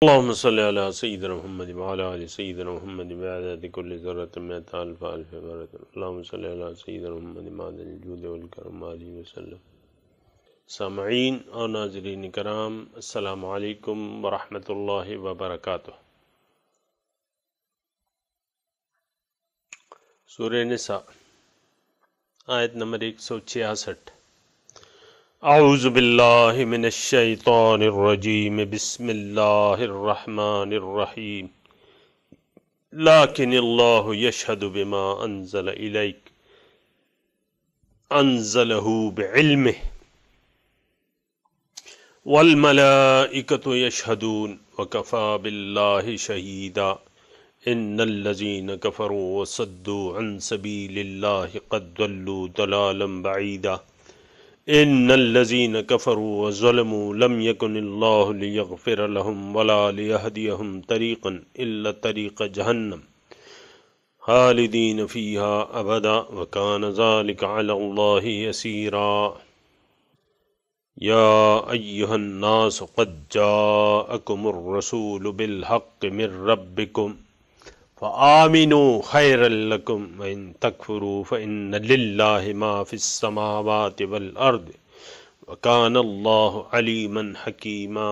اللهم صل على سيدنا محمد وعلى آل سيدنا محمد بعدد كل ذرة مئة ألف ألف مرة. اللهم صل على سيدنا محمد معدن الجود والکرم علیہ وسلم. سامعین اور ناظرین کرام، السلام علیکم ورحمۃ اللہ وبرکاتہ. سورہ نساء آیت نمبر 166. اعوذ باللہ من الشیطان الرجیم، بسم اللہ الرحمن الرحیم. لیکن اللہ یشہد بما انزل الیک انزلہ بعلمہ والملائکۃ یشہدون وکفی باللہ شہیدا. ان الذین کفروا وصدوا عن سبیل اللہ قد ضلوا ضلالا بعیدا. ان الذين كفروا وظلموا لم يكن الله ليغفر لهم ولا ليهديهم طريقا الا طريق جهنم خالدين فيها ابدا وكان ذلك على الله يسيرا. يا ايها الناس قد جاءكم الرسول بالحق من ربكم فآمنوا خيرا لكم وإن تكفروا فإن لله ما في السماوات والأرض وكان الله عليما حكيما.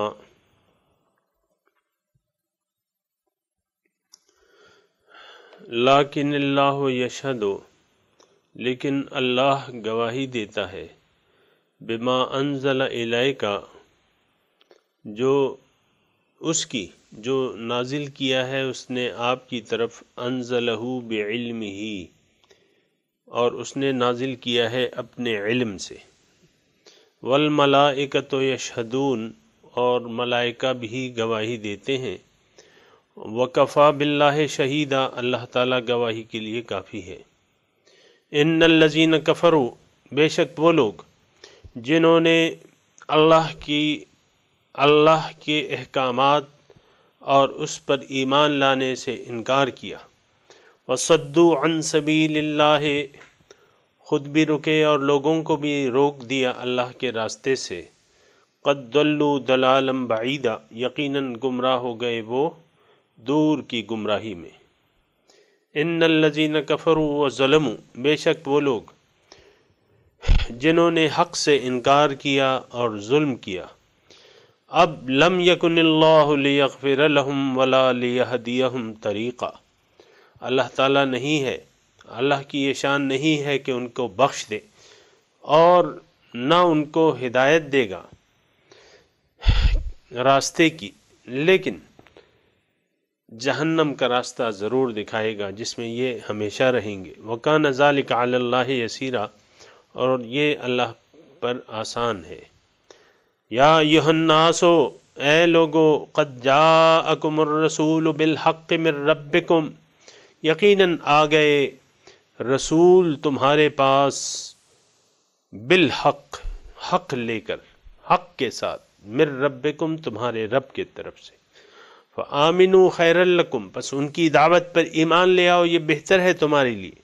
لیکن اللہ یشہد، لیکن اللہ گواہی دیتا ہے، بما انزل الیک، جو اس کی جو نازل کیا ہے اس نے آپ کی طرف، انزلہ بعلمہ، اور اس نے نازل کیا ہے اپنے علم سے. والملائکۃ یشہدون، اور ملائکہ بھی گواہی دیتے ہیں. وکفی باللہ شہیدا، اللہ تعالیٰ گواہی کے لیے کافی ہے. ان الذین کفروا، بے شک وہ لوگ جنہوں نے اللہ کے احکامات اور اس پر ایمان لانے سے انکار کیا. وصدوا عن سبیل اللہ، خود بھی رکے اور لوگوں کو بھی روک دیا اللہ کے راستے سے. قد ضلوا ضلالا بعیدا، یقیناً گمراہ ہو گئے وہ دور کی گمراہی میں. ان الذین کفروا وظلموا، بے شک وہ لوگ جنہوں نے حق سے انکار کیا اور ظلم کیا. اب لم یکن اللہ لیغفر لہم ولا لیہدیہم طریقا، اللہ تعالیٰ نہیں ہے، اللہ کی یہ شان نہیں ہے کہ ان کو بخش دے اور نہ ان کو ہدایت دے گا راستے کی، لیکن جہنم کا راستہ ضرور دکھائے گا جس میں یہ ہمیشہ رہیں گے. وَكَانَ ذَلِكَ عَلَى اللَّهِ يَسِيرًا، اور یہ اللہ پر آسان ہے. یا ایھا الناس، اے لوگو، قد جاءکم الرسول بالحق من ربکم، یقیناً آ گئے رسول تمہارے پاس، بالحق، حق لے کر، حق کے ساتھ، من ربکم، تمہارے رب کی طرف سے. فآمنوا خیرا لکم، پس ان کی دعوت پر ایمان لے آؤ، یہ بہتر ہے تمہارے لیے.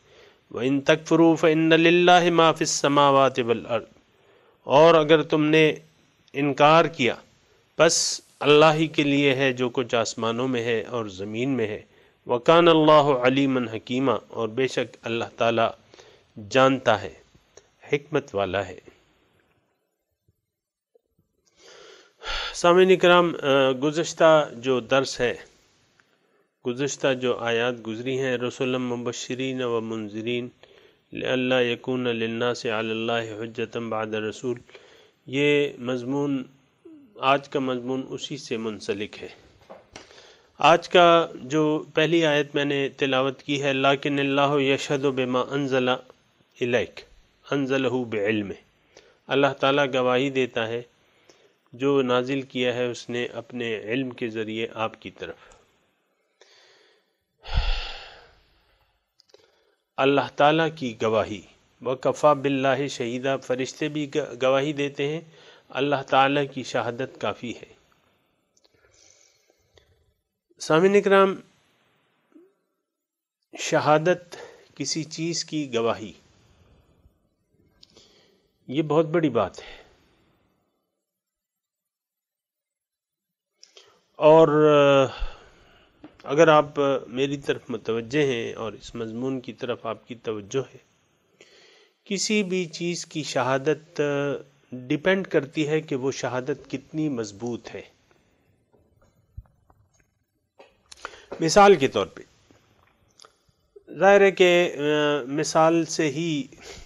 وَإِن تَكْفُرُوا فَإِنَّ لِلَّهِ مَا فِي السَّمَاوَاتِ وَالْأَرْضِ، اور اگر تم نے انکار کیا پس اللہ ہی کے لیے ہے جو کچھ آسمانوں میں ہے اور زمین میں ہے. وَكَانَ اللَّهُ عَلِيمًا حَكِيمًا، اور بے شک اللہ تعالیٰ جانتا ہے، حکمت والا ہے. سامعین کرام، گزشتہ جو درس ہے، گزشتہ جو آیات گزری ہیں، رسولا مبشرین و منذرین لئلا یکون للناس علی اللہ حجۃ بعد الرسول، یہ مضمون، آج کا مضمون اسی سے منسلک ہے. آج کا جو پہلی آیت میں نے تلاوت کی ہے، لیکن اللہ یشہد بما انزل الیک انزلہ بعلمہ، اللہ تعالیٰ گواہی دیتا ہے جو نازل کیا ہے اس نے اپنے علم کے ذریعے آپ کی طرف. اللہ تعالیٰ کی گواہی، وکفی باللہ شہیدا، فرشتے بھی گواہی دیتے ہیں، اللہ تعالیٰ کی شہادت کافی ہے. سامعین اکرام، شہادت، کسی چیز کی گواہی، یہ بہت بڑی بات ہے. اور اگر آپ میری طرف متوجہ ہیں اور اس مضمون کی طرف آپ کی توجہ ہے، کسی بھی چیز کی شہادت ڈیپینڈ کرتی ہے کہ وہ شہادت کتنی مضبوط ہے۔ مثال کے طور پہ ظاہر ہے کہ مثال سے ہی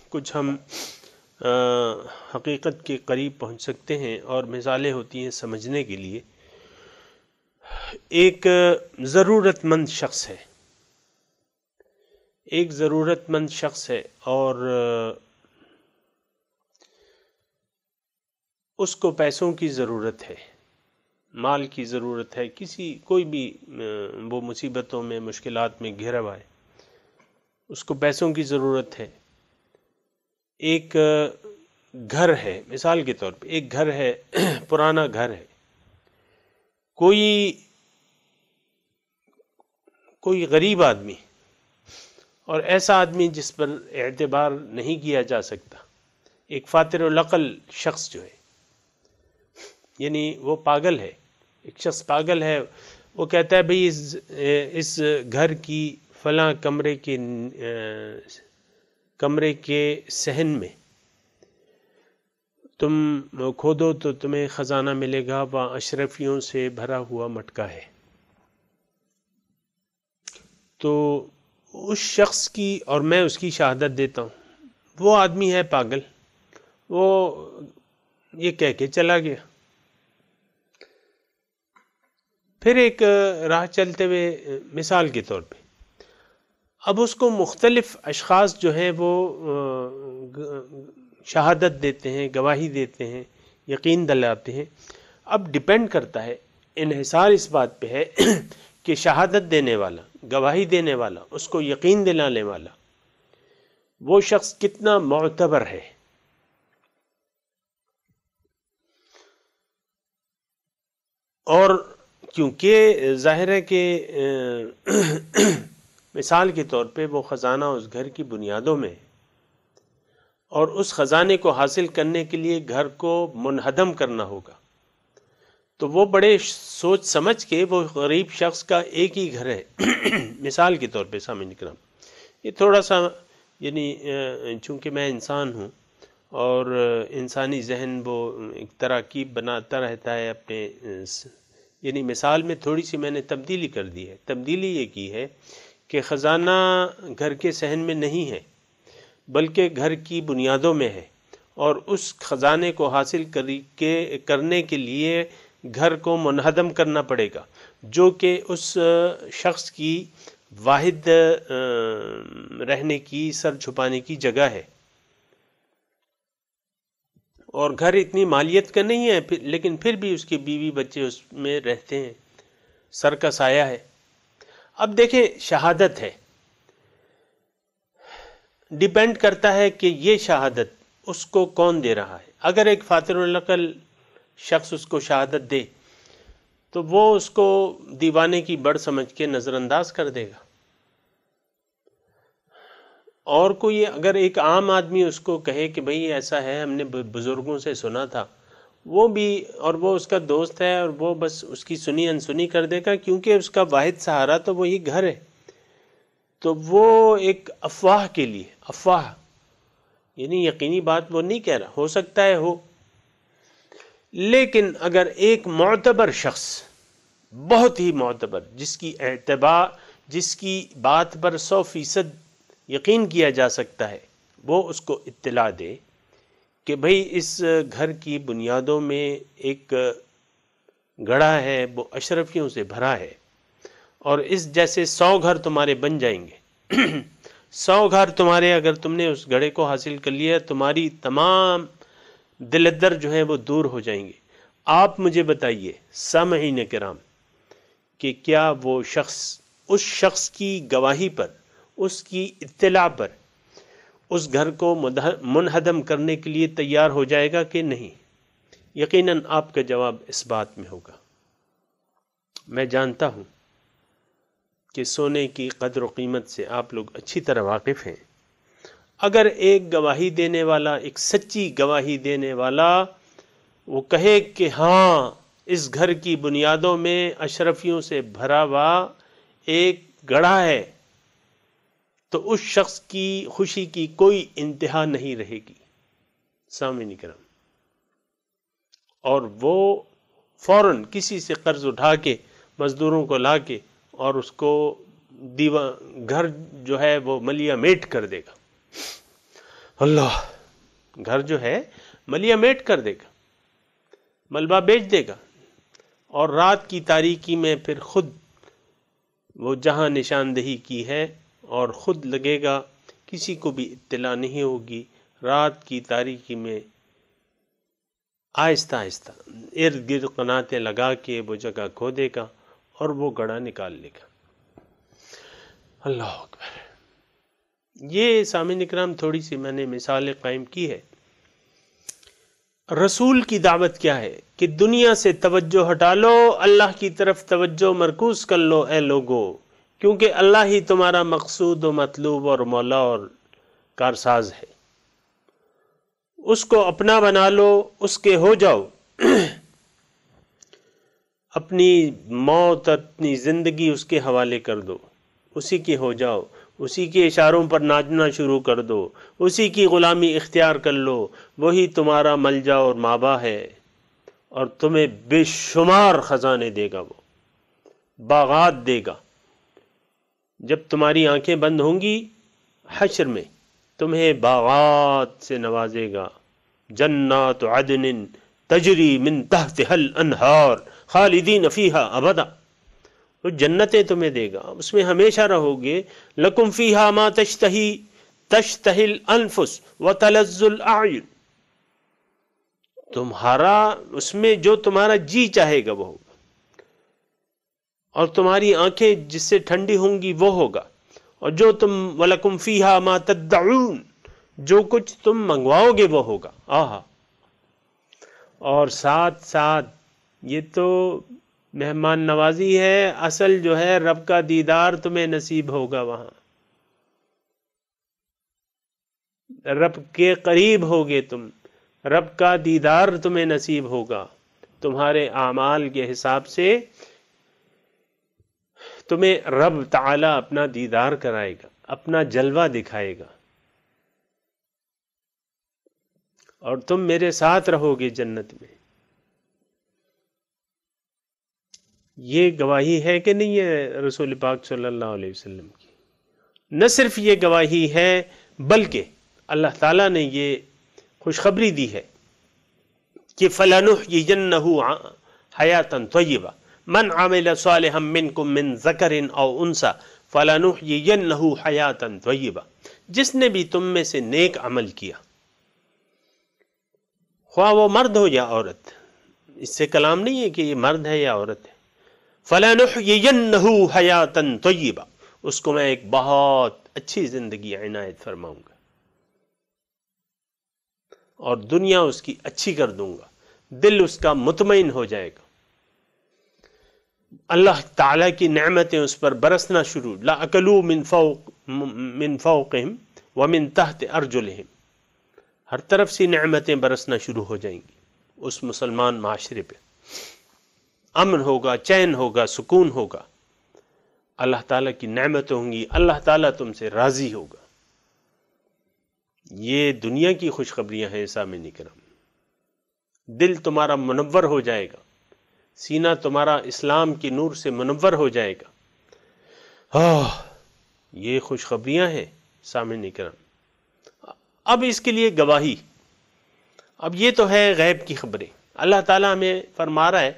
کچھ ہم حقیقت کے قریب پہنچ سکتے ہیں، اور مثالیں ہوتی ہیں سمجھنے کے لیے۔ ایک ضرورت مند شخص ہے، ایک ضرورت مند شخص ہے، اور اس کو پیسوں کی ضرورت ہے، مال کی ضرورت ہے، کوئی بھی وہ مصیبتوں میں مشکلات میں گھرا ہوا ہے، اس کو پیسوں کی ضرورت ہے۔ ایک گھر ہے، مثال کے طور پہ ایک گھر ہے، پرانا گھر ہے، کوئی غریب آدمی اور ایسا آدمی جس پر اعتبار نہیں کیا جا سکتا، ایک فاتر العقل شخص جو ہے، یعنی وہ پاگل ہے، ایک شخص پاگل ہے، وہ کہتا ہے بھئی اس گھر کی فلاں کمرے کے صحن میں تم کھودو تو تمہیں خزانہ ملے گا، وہاں اشرفیوں سے بھرا ہوا مٹکا ہے۔ تو اس شخص کی اور میں اس کی شہادت دیتا ہوں، وہ آدمی ہے پاگل، وہ یہ کہہ کے چلا گیا۔ پھر ایک راہ چلتے ہوئے مثال کے طور پہ اب اس کو مختلف اشخاص جو ہیں وہ شہادت دیتے ہیں، گواہی دیتے ہیں، یقین دلاتے ہیں۔ اب ڈیپینڈ کرتا ہے، انحصار اس بات پہ ہے کہ شہادت دینے والا، گواہی دینے والا، اس کو یقین دلانے والا وہ شخص کتنا معتبر ہے۔ اور کیونکہ ظاہر ہے کہ مثال کے طور پہ وہ خزانہ اس گھر کی بنیادوں میں ہے، اور اس خزانے کو حاصل کرنے کے لیے گھر کو منہدم کرنا ہوگا، تو وہ بڑے سوچ سمجھ کے، وہ غریب شخص کا ایک ہی گھر ہے مثال کے طور پہ سامعین کرام، یہ تھوڑا سا یعنی چونکہ میں انسان ہوں اور انسانی ذہن وہ ایک تراکیب بناتا رہتا ہے اپنے، یعنی مثال میں تھوڑی سی میں نے تبدیلی کر دی ہے۔ تبدیلی یہ کی ہے کہ خزانہ گھر کے صحن میں نہیں ہے بلکہ گھر کی بنیادوں میں ہے، اور اس خزانے کو حاصل کرنے کے لیے گھر کو منہدم کرنا پڑے گا، جو کہ اس شخص کی واحد رہنے کی، سر چھپانے کی جگہ ہے۔ اور گھر اتنی مالیت کا نہیں ہے لیکن پھر بھی اس کی بیوی بچے اس میں رہتے ہیں، سر کا سایہ ہے۔ اب دیکھیں، شہادت ہے، ڈیپینڈ کرتا ہے کہ یہ شہادت اس کو کون دے رہا ہے۔ اگر ایک فاتر العقل شخص اس کو شہادت دے تو وہ اس کو دیوانے کی بڑھ سمجھ کے نظر انداز کر دے گا، اور کوئی اگر ایک عام آدمی اس کو کہے کہ بھئی ایسا ہے، ہم نے بزرگوں سے سنا تھا، وہ بھی، اور وہ اس کا دوست ہے، اور وہ بس اس کی سنی انسنی کر دے گا، کیونکہ اس کا واحد سہارا تو وہی گھر ہے۔ تو وہ ایک افواہ کے لیے، افواہ یعنی یقینی بات وہ نہیں کہہ رہا، ہو سکتا ہے ہو، لیکن اگر ایک معتبر شخص، بہت ہی معتبر، جس کی بات پر 100% یقین کیا جا سکتا ہے، وہ اس کو اطلاع دے کہ بھئی اس گھر کی بنیادوں میں ایک گڑھا ہے، وہ اشرفیوں سے بھرا ہے، اور اس جیسے 100 گھر تمہارے بن جائیں گے 100 گھر تمہارے، اگر تم نے اس گڑھے کو حاصل کر لیا، تمہاری تمام دلدر جو ہیں وہ دور ہو جائیں گے۔ آپ مجھے بتائیے سامعین کرام کہ کیا وہ شخص اس شخص کی گواہی پر، اس کی اطلاع پر اس گھر کو منہدم کرنے کے لیے تیار ہو جائے گا کہ نہیں؟ یقیناً آپ کا جواب اس بات میں ہوگا۔ میں جانتا ہوں کہ سونے کی قدر و قیمت سے آپ لوگ اچھی طرح واقف ہیں۔ اگر ایک گواہی دینے والا، ایک سچی گواہی دینے والا، وہ کہے کہ ہاں اس گھر کی بنیادوں میں اشرفیوں سے بھرا ہوا ایک گڑھا ہے تو اس شخص کی خوشی کی کوئی انتہا نہیں رہے گی سامعین کرام، اور وہ فوراً کسی سے قرض اٹھا کے مزدوروں کو لا کے اور اس کو گھر جو ہے وہ ملیا میٹ کر دے گا. اللہ، گھر جو ہے ملیا میٹ کر دے گا، ملبہ بیچ دے گا، اور رات کی تاریکی میں پھر خود وہ جہاں نشاندہی کی ہے اور خود لگے گا، کسی کو بھی اطلاع نہیں ہوگی. رات کی تاریکی میں آہستہ آہستہ ارد گرد قناتیں لگا کے وہ جگہ کھودے گا اور وہ گڑھا نکال لے گا. اللہ اکبر. یہ سامعین اکرام تھوڑی سی میں نے مثالیں قائم کی ہے. رسول کی دعوت کیا ہے کہ دنیا سے توجہ ہٹا لو، اللہ کی طرف توجہ مرکوز کر لو اے لوگو، کیونکہ اللہ ہی تمہارا مقصود و مطلوب اور مولا اور کارساز ہے. اس کو اپنا بنا لو، اس کے ہو جاؤ، اپنی موت اپنی زندگی اس کے حوالے کر دو، اسی کے ہو جاؤ، اسی کے اشاروں پر ناچنا شروع کر دو، اسی کی غلامی اختیار کر لو. وہی تمہارا ملجا اور مابا ہے، اور تمہیں بے شمار خزانے دے گا، وہ باغات دے گا. جب تمہاری آنکھیں بند ہوں گی حشر میں تمہیں باغات سے نوازے گا. جنات عدن تجری من تحتها الانہار خالدین فیہا ابدا. وہ جنتیں تمہیں دے گا، اس میں ہمیشہ رہو گے. لکم فیہا ما تشتہی الانفس وتلذ الاعین. تمہارا اس میں جو تمہارا جی چاہے گا وہ ہوگا، اور تمہاری آنکھیں جس سے ٹھنڈی ہوں گی وہ ہوگا. اور جو تم وَلَكُمْ فِيهَا مَا تَدَّعُونَ، جو کچھ تم منگواؤ گے وہ ہوگا. آہا. اور ساتھ ساتھ یہ تو مہمان نوازی ہے، اصل جو ہے رب کا دیدار تمہیں نصیب ہوگا. وہاں رب کے قریب ہوگے تم، رب کا دیدار تمہیں نصیب ہوگا. تمہارے اعمال کے حساب سے تمہیں رب تعالی اپنا دیدار کرائے گا، اپنا جلوہ دکھائے گا، اور تم میرے ساتھ رہو گے جنت میں. یہ گواہی ہے کہ نہیں ہے رسول پاک صلی اللہ علیہ وسلم کی؟ نہ صرف یہ گواہی ہے بلکہ اللہ تعالیٰ نے یہ خوشخبری دی ہے کہ فَلَنُحْيِيَنَّهُ حَيَاةً طَيِّبَةً مَنْ عَمِلَ صَالِحًا مِّنْكُم مِّن ذَكَرٍ أَوْ أُنثَىٰ فَلَنُحْيِيَنَّهُ حَيَاةً طَيِّبَةً. جس نے بھی تم میں سے نیک عمل کیا، خواہ وہ مرد ہو یا عورت، اس سے کلام نہیں ہے کہ یہ مرد ہے یا عورت ہے. فَلَنُحْيِيَنَّهُ حَيَاةً طَيِّبَةً، اس کو میں ایک بہت اچھی زندگی عنایت فرماؤں گا، اور دنیا اس کی اچھی کر دوں گا، دل اس کا مطمئن ہو جائے گا. اللہ تعالیٰ کی نعمتیں اس پر برسنا شروع. لَأَكَلُوا مِن فَوْقِهِمْ وَمِن تَحْتِ أَرْجُلِهِمْ. ہر طرف سے نعمتیں برسنا شروع ہو جائیں گی اس مسلمان معاشرے پہ. امن ہوگا، چین ہوگا، سکون ہوگا، اللہ تعالیٰ کی نعمتیں ہوں گی، اللہ تعالیٰ تم سے راضی ہوگا. یہ دنیا کی خوشخبریاں ہیں سامعین کرام. دل تمہارا منور ہو جائے گا، سینہ تمہارا اسلام کی نور سے منور ہو جائے گا. یہ خوشخبریاں ہیں سامعین کرام. اب اس کے لیے گواہی، اب یہ تو ہے غیب کی خبریں. اللہ تعالیٰ ہمیں فرما رہا ہے،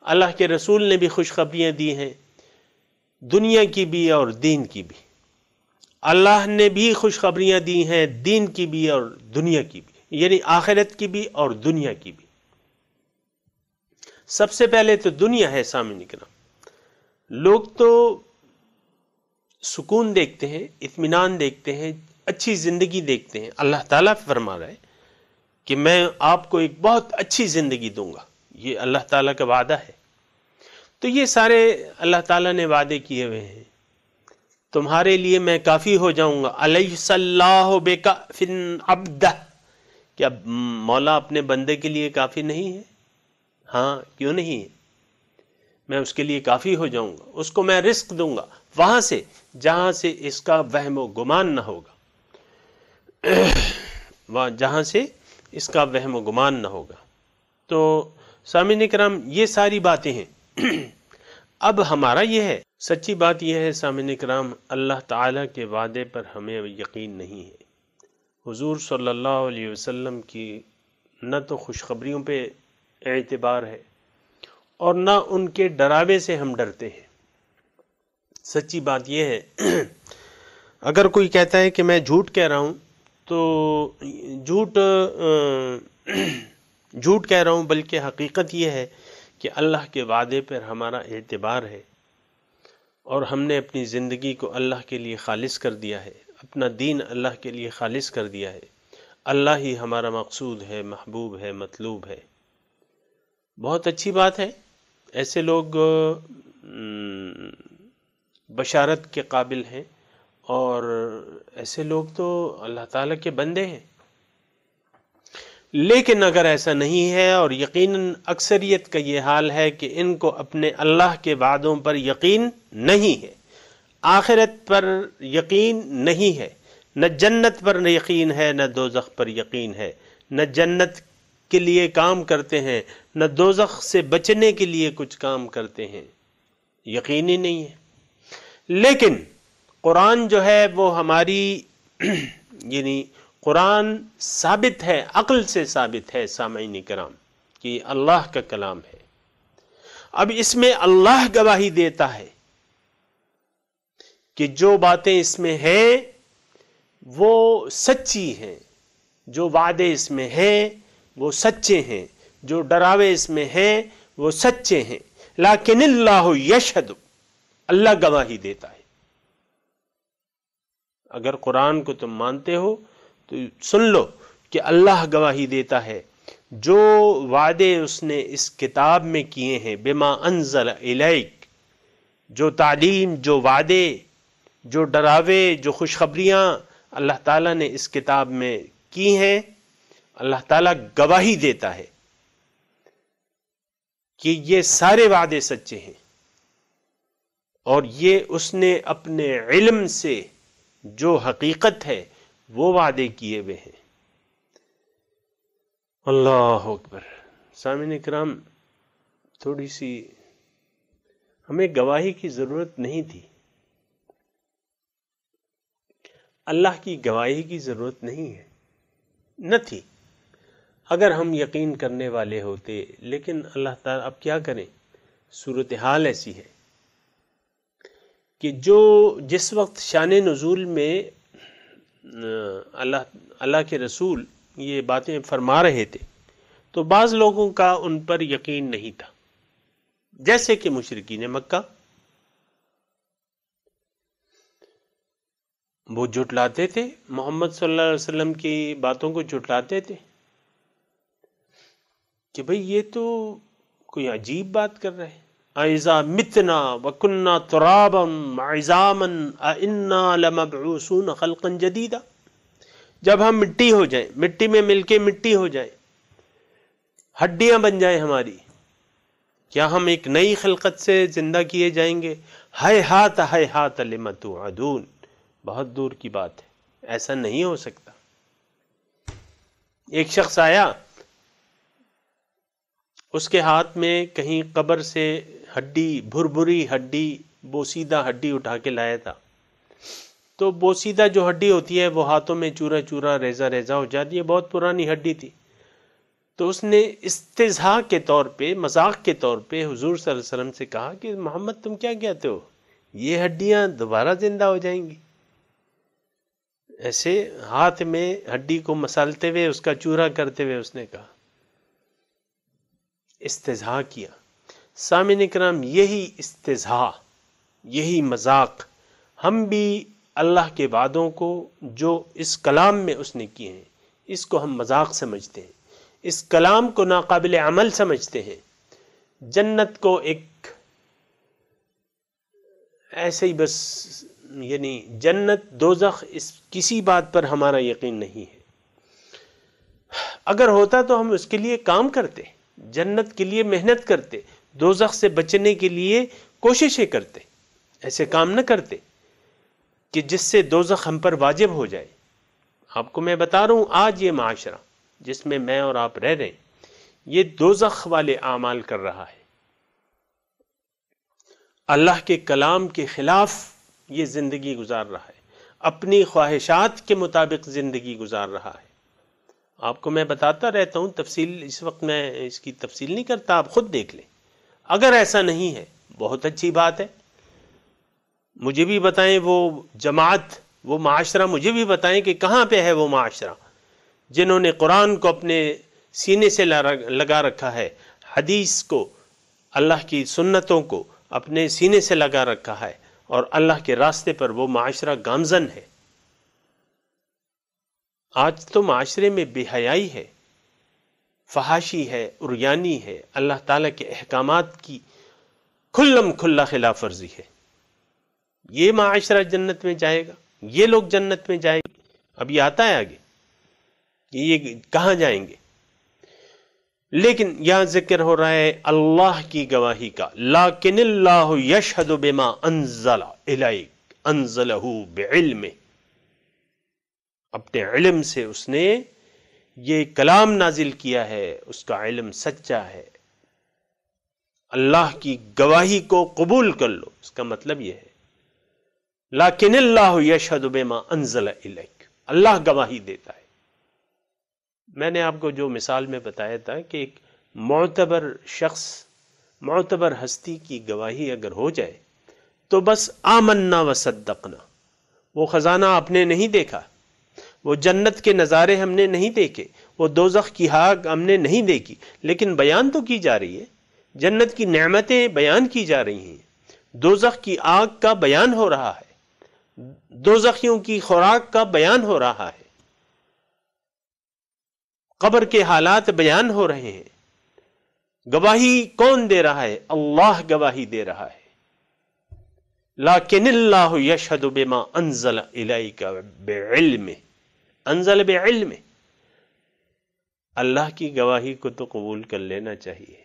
اللہ کے رسول نے بھی خوشخبریاں دی ہیں، دنیا کی بھی اور دین کی بھی. اللہ نے بھی خوشخبریاں دی ہیں دین کی بھی اور دنیا کی بھی، یعنی آخرت کی بھی اور دنیا کی بھی. سب سے پہلے تو دنیا ہے سامعین کرام. لوگ تو سکون دیکھتے ہیں، اطمینان دیکھتے ہیں، اچھی زندگی دیکھتے ہیں. اللہ تعالیٰ فرما رہا ہے کہ میں آپ کو ایک بہت اچھی زندگی دوں گا. یہ اللہ تعالیٰ کا وعدہ ہے. تو یہ سارے اللہ تعالیٰ نے وعدے کیے ہوئے ہیں. تمہارے لیے میں کافی ہو جاؤں گا. الیس اللہ بکافٍ عبدہ، کیا مولا اپنے بندے کے لیے کافی نہیں ہے؟ ہاں کیوں نہیں، میں اس کے لیے کافی ہو جاؤں گا، اس کو میں رزق دوں گا وہاں سے جہاں سے اس کا وہم و گمان نہ ہوگا، جہاں سے اس کا وہم و گمان نہ ہوگا۔ تو سامعین کرام یہ ساری باتیں ہیں۔ اب ہمارا یہ ہے، سچی بات یہ ہے سامعین کرام، اللہ تعالیٰ کے وعدے پر ہمیں یقین نہیں ہے۔ حضور صلی اللہ علیہ وسلم کی نہ تو خوشخبریوں پہ اعتبار ہے اور نہ ان کے ڈراوے سے ہم ڈرتے ہیں۔ سچی بات یہ ہے، اگر کوئی کہتا ہے کہ میں جھوٹ کہہ رہا ہوں تو جھوٹ کہہ رہا ہوں، بلکہ حقیقت یہ ہے کہ اللہ کے وعدے پر ہمارا اعتبار ہے اور ہم نے اپنی زندگی کو اللہ کے لیے خالص کر دیا ہے، اپنا دین اللہ کے لیے خالص کر دیا ہے، اللہ ہی ہمارا مقصود ہے، محبوب ہے، مطلوب ہے۔ بہت اچھی بات ہے، ایسے لوگ بشارت کے قابل ہیں اور ایسے لوگ تو اللہ تعالیٰ کے بندے ہیں۔ لیکن اگر ایسا نہیں ہے، اور یقیناً اکثریت کا یہ حال ہے کہ ان کو اپنے اللہ کے وعدوں پر یقین نہیں ہے، آخرت پر یقین نہیں ہے، نہ جنت پر یقین ہے، نہ دوزخ پر یقین ہے، نہ جنت کے لیے کام کرتے ہیں، نہ دوزخ سے بچنے کے لیے کچھ کام کرتے ہیں، یقین ہی نہیں ہے۔ لیکن قرآن جو ہے وہ ہماری یعنی قرآن ثابت ہے، عقل سے ثابت ہے سامعین کرام، کہ یہ اللہ کا کلام ہے۔ اب اس میں اللہ گواہی دیتا ہے کہ جو باتیں اس میں ہیں وہ سچی ہیں، جو وعدے اس میں ہیں وہ سچے ہیں، جو ڈراوے اس میں ہیں وہ سچے ہیں، لیکن اللہ یشہد، اللہ گواہی دیتا ہے۔ اگر قرآن کو تم مانتے ہو تو سن لو کہ اللہ گواہی دیتا ہے، جو وعدے اس نے اس کتاب میں کیے ہیں، بما انزل الیک، جو تعلیم، جو وعدے، جو ڈراوے، جو خوشخبریاں اللہ تعالیٰ نے اس کتاب میں کی ہیں، اللہ تعالیٰ گواہی دیتا ہے کہ یہ سارے وعدے سچے ہیں، اور یہ اس نے اپنے علم سے جو حقیقت ہے وہ وعدے کیے ہوئے ہیں۔ اللہ اکبر۔ سامعین کرام، تھوڑی سی ہمیں گواہی کی ضرورت نہیں تھی، اللہ کی گواہی کی ضرورت نہیں ہے، نہ تھی اگر ہم یقین کرنے والے ہوتے، لیکن اللہ تعالیٰ اب کیا کریں، صورتحال ایسی ہے کہ جس وقت شان نزول میں اللہ کے رسول یہ باتیں فرما رہے تھے تو بعض لوگوں کا ان پر یقین نہیں تھا، جیسے کہ مشرکین مکہ، وہ جھٹلاتے تھے، محمد صلی اللہ علیہ وسلم کی باتوں کو جھٹلاتے تھے کہ بھئی یہ تو کوئی عجیب بات کر رہے ہیں، اَإِذَا مِتْنَا وَكُنَّا تُرَابًا عِظَامًا أَإِنَّا لَمَبْعُوثُونَ خَلْقًا جَدِيدًا، جب ہم مٹی ہو جائیں، مٹی میں مل کے مٹی ہو جائیں، ہڈیاں بن جائیں ہماری، کیا ہم ایک نئی خلقت سے زندہ کیے جائیں گے؟ ہیہات لما توعدون، بہت دور کی بات ہے، ایسا نہیں ہو سکتا۔ ایک شخص آیا، اس کے ہاتھ میں کہیں قبر سے ہڈی، بھربھری ہڈی، بوسیدہ ہڈی اٹھا کے لایا تھا، تو بوسیدہ جو ہڈی ہوتی ہے وہ ہاتھوں میں چورا چورا، ریزہ ریزہ ہو جاتی ہے، بہت پرانی ہڈی تھی۔ تو اس نے استہزاء کے طور پہ، مذاق کے طور پہ حضور صلی اللہ علیہ وسلم سے کہا کہ محمد تم کیا کہتے ہو، یہ ہڈیاں دوبارہ زندہ ہو جائیں گی؟ ایسے ہاتھ میں ہڈی کو مسالتے ہوئے، اس کا چورا کرتے ہوئے اس نے کہا، استہزاء کیا۔ سامعین کرام، یہی استہزاء، یہی مذاق ہم بھی اللہ کے وعدوں کو جو اس کلام میں اس نے کیے ہیں، اس کو ہم مذاق سمجھتے ہیں، اس کلام کو ناقابل عمل سمجھتے ہیں، جنت کو ایک ایسے ہی بس، یعنی جنت دوزخ، اس کسی بات پر ہمارا یقین نہیں ہے۔ اگر ہوتا تو ہم اس کے لیے کام کرتے، جنت کے لیے محنت کرتے، دوزخ سے بچنے کے لیے کوششیں کرتے، ایسے کام نہ کرتے کہ جس سے دوزخ ہم پر واجب ہو جائے۔ آپ کو میں بتا رہا ہوں، آج یہ معاشرہ جس میں میں اور آپ رہ رہے ہیں، یہ دوزخ والے اعمال کر رہا ہے، اللہ کے کلام کے خلاف یہ زندگی گزار رہا ہے، اپنی خواہشات کے مطابق زندگی گزار رہا ہے۔ آپ کو میں بتاتا رہتا ہوں، تفصیل اس وقت میں اس کی تفصیل نہیں کرتا، آپ خود دیکھ لیں۔ اگر ایسا نہیں ہے بہت اچھی بات ہے، مجھے بھی بتائیں وہ جماعت، وہ معاشرہ، مجھے بھی بتائیں کہ کہاں پہ ہے وہ معاشرہ جنہوں نے قرآن کو اپنے سینے سے لگا رکھا ہے، حدیث کو، اللہ کی سنتوں کو اپنے سینے سے لگا رکھا ہے، اور اللہ کے راستے پر وہ معاشرہ گامزن ہے۔ آج تو معاشرے میں بے حیائی ہے، فحاشی ہے، عریانی ہے، اللہ تعالیٰ کے احکامات کی کھلم کھلا خلاف ورزی ہے۔ یہ معاشرہ جنت میں جائے گا، یہ لوگ جنت میں جائیں گے؟ اب یہ آتا ہے آگے کہ یہ کہاں جائیں گے۔ لیکن یہاں ذکر ہو رہا ہے اللہ کی گواہی کا، لیکن اللہ یشہد بما انزل الیک انزلہ بعلمہ، اپنے علم سے اس نے یہ کلام نازل کیا ہے، اس کا علم سچا ہے۔ اللہ کی گواہی کو قبول کر لو، اس کا مطلب یہ ہے لیکن اللہ یشہد بما انزل الیک، اللہ گواہی دیتا ہے۔ میں نے آپ کو جو مثال میں بتایا تھا کہ ایک معتبر شخص، معتبر ہستی کی گواہی اگر ہو جائے تو بس آمنا وصدقنا، وہ خزانہ آپ نے نہیں دیکھا، وہ جنت کے نظارے ہم نے نہیں دیکھے، وہ دوزخ کی آگ ہم نے نہیں دیکھی، لیکن بیان تو کی جا رہی ہے، جنت کی نعمتیں بیان کی جا رہی ہیں، دوزخ کی آگ کا بیان ہو رہا ہے، دوزخیوں کی خوراک کا بیان ہو رہا ہے، قبر کے حالات بیان ہو رہے ہیں۔ گواہی کون دے رہا ہے؟ اللہ گواہی دے رہا ہے۔ لیکن اللہ یشہد بما انزل الیک بعلمہ، انزل بعلمہ، اللہ کی گواہی کو تو قبول کر لینا چاہیے۔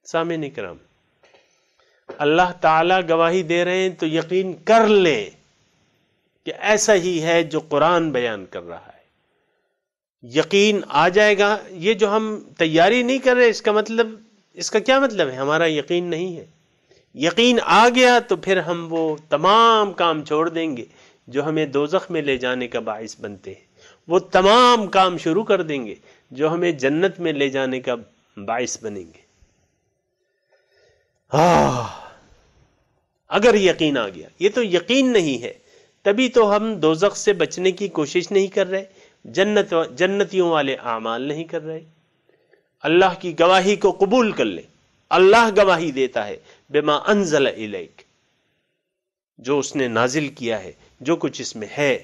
سامعین کرام، اللہ تعالی گواہی دے رہے ہیں تو یقین کر لیں کہ ایسا ہی ہے جو قرآن بیان کر رہا ہے۔ یقین آ جائے گا۔ یہ جو ہم تیاری نہیں کر رہے، اس کا مطلب، اس کا کیا مطلب ہے؟ ہمارا یقین نہیں ہے۔ یقین آ گیا تو پھر ہم وہ تمام کام چھوڑ دیں گے جو ہمیں دوزخ میں لے جانے کا باعث بنتے ہیں، وہ تمام کام شروع کر دیں گے جو ہمیں جنت میں لے جانے کا باعث بنیں گے۔ اگر یقین آ گیا، یہ تو یقین نہیں ہے، تبھی تو ہم دوزخ سے بچنے کی کوشش نہیں کر رہے، جنتیوں والے اعمال نہیں کر رہے۔ اللہ کی گواہی کو قبول کر لیں، اللہ گواہی دیتا ہے بما انزل الیک، جو اس نے نازل کیا ہے، جو کچھ اس میں ہے،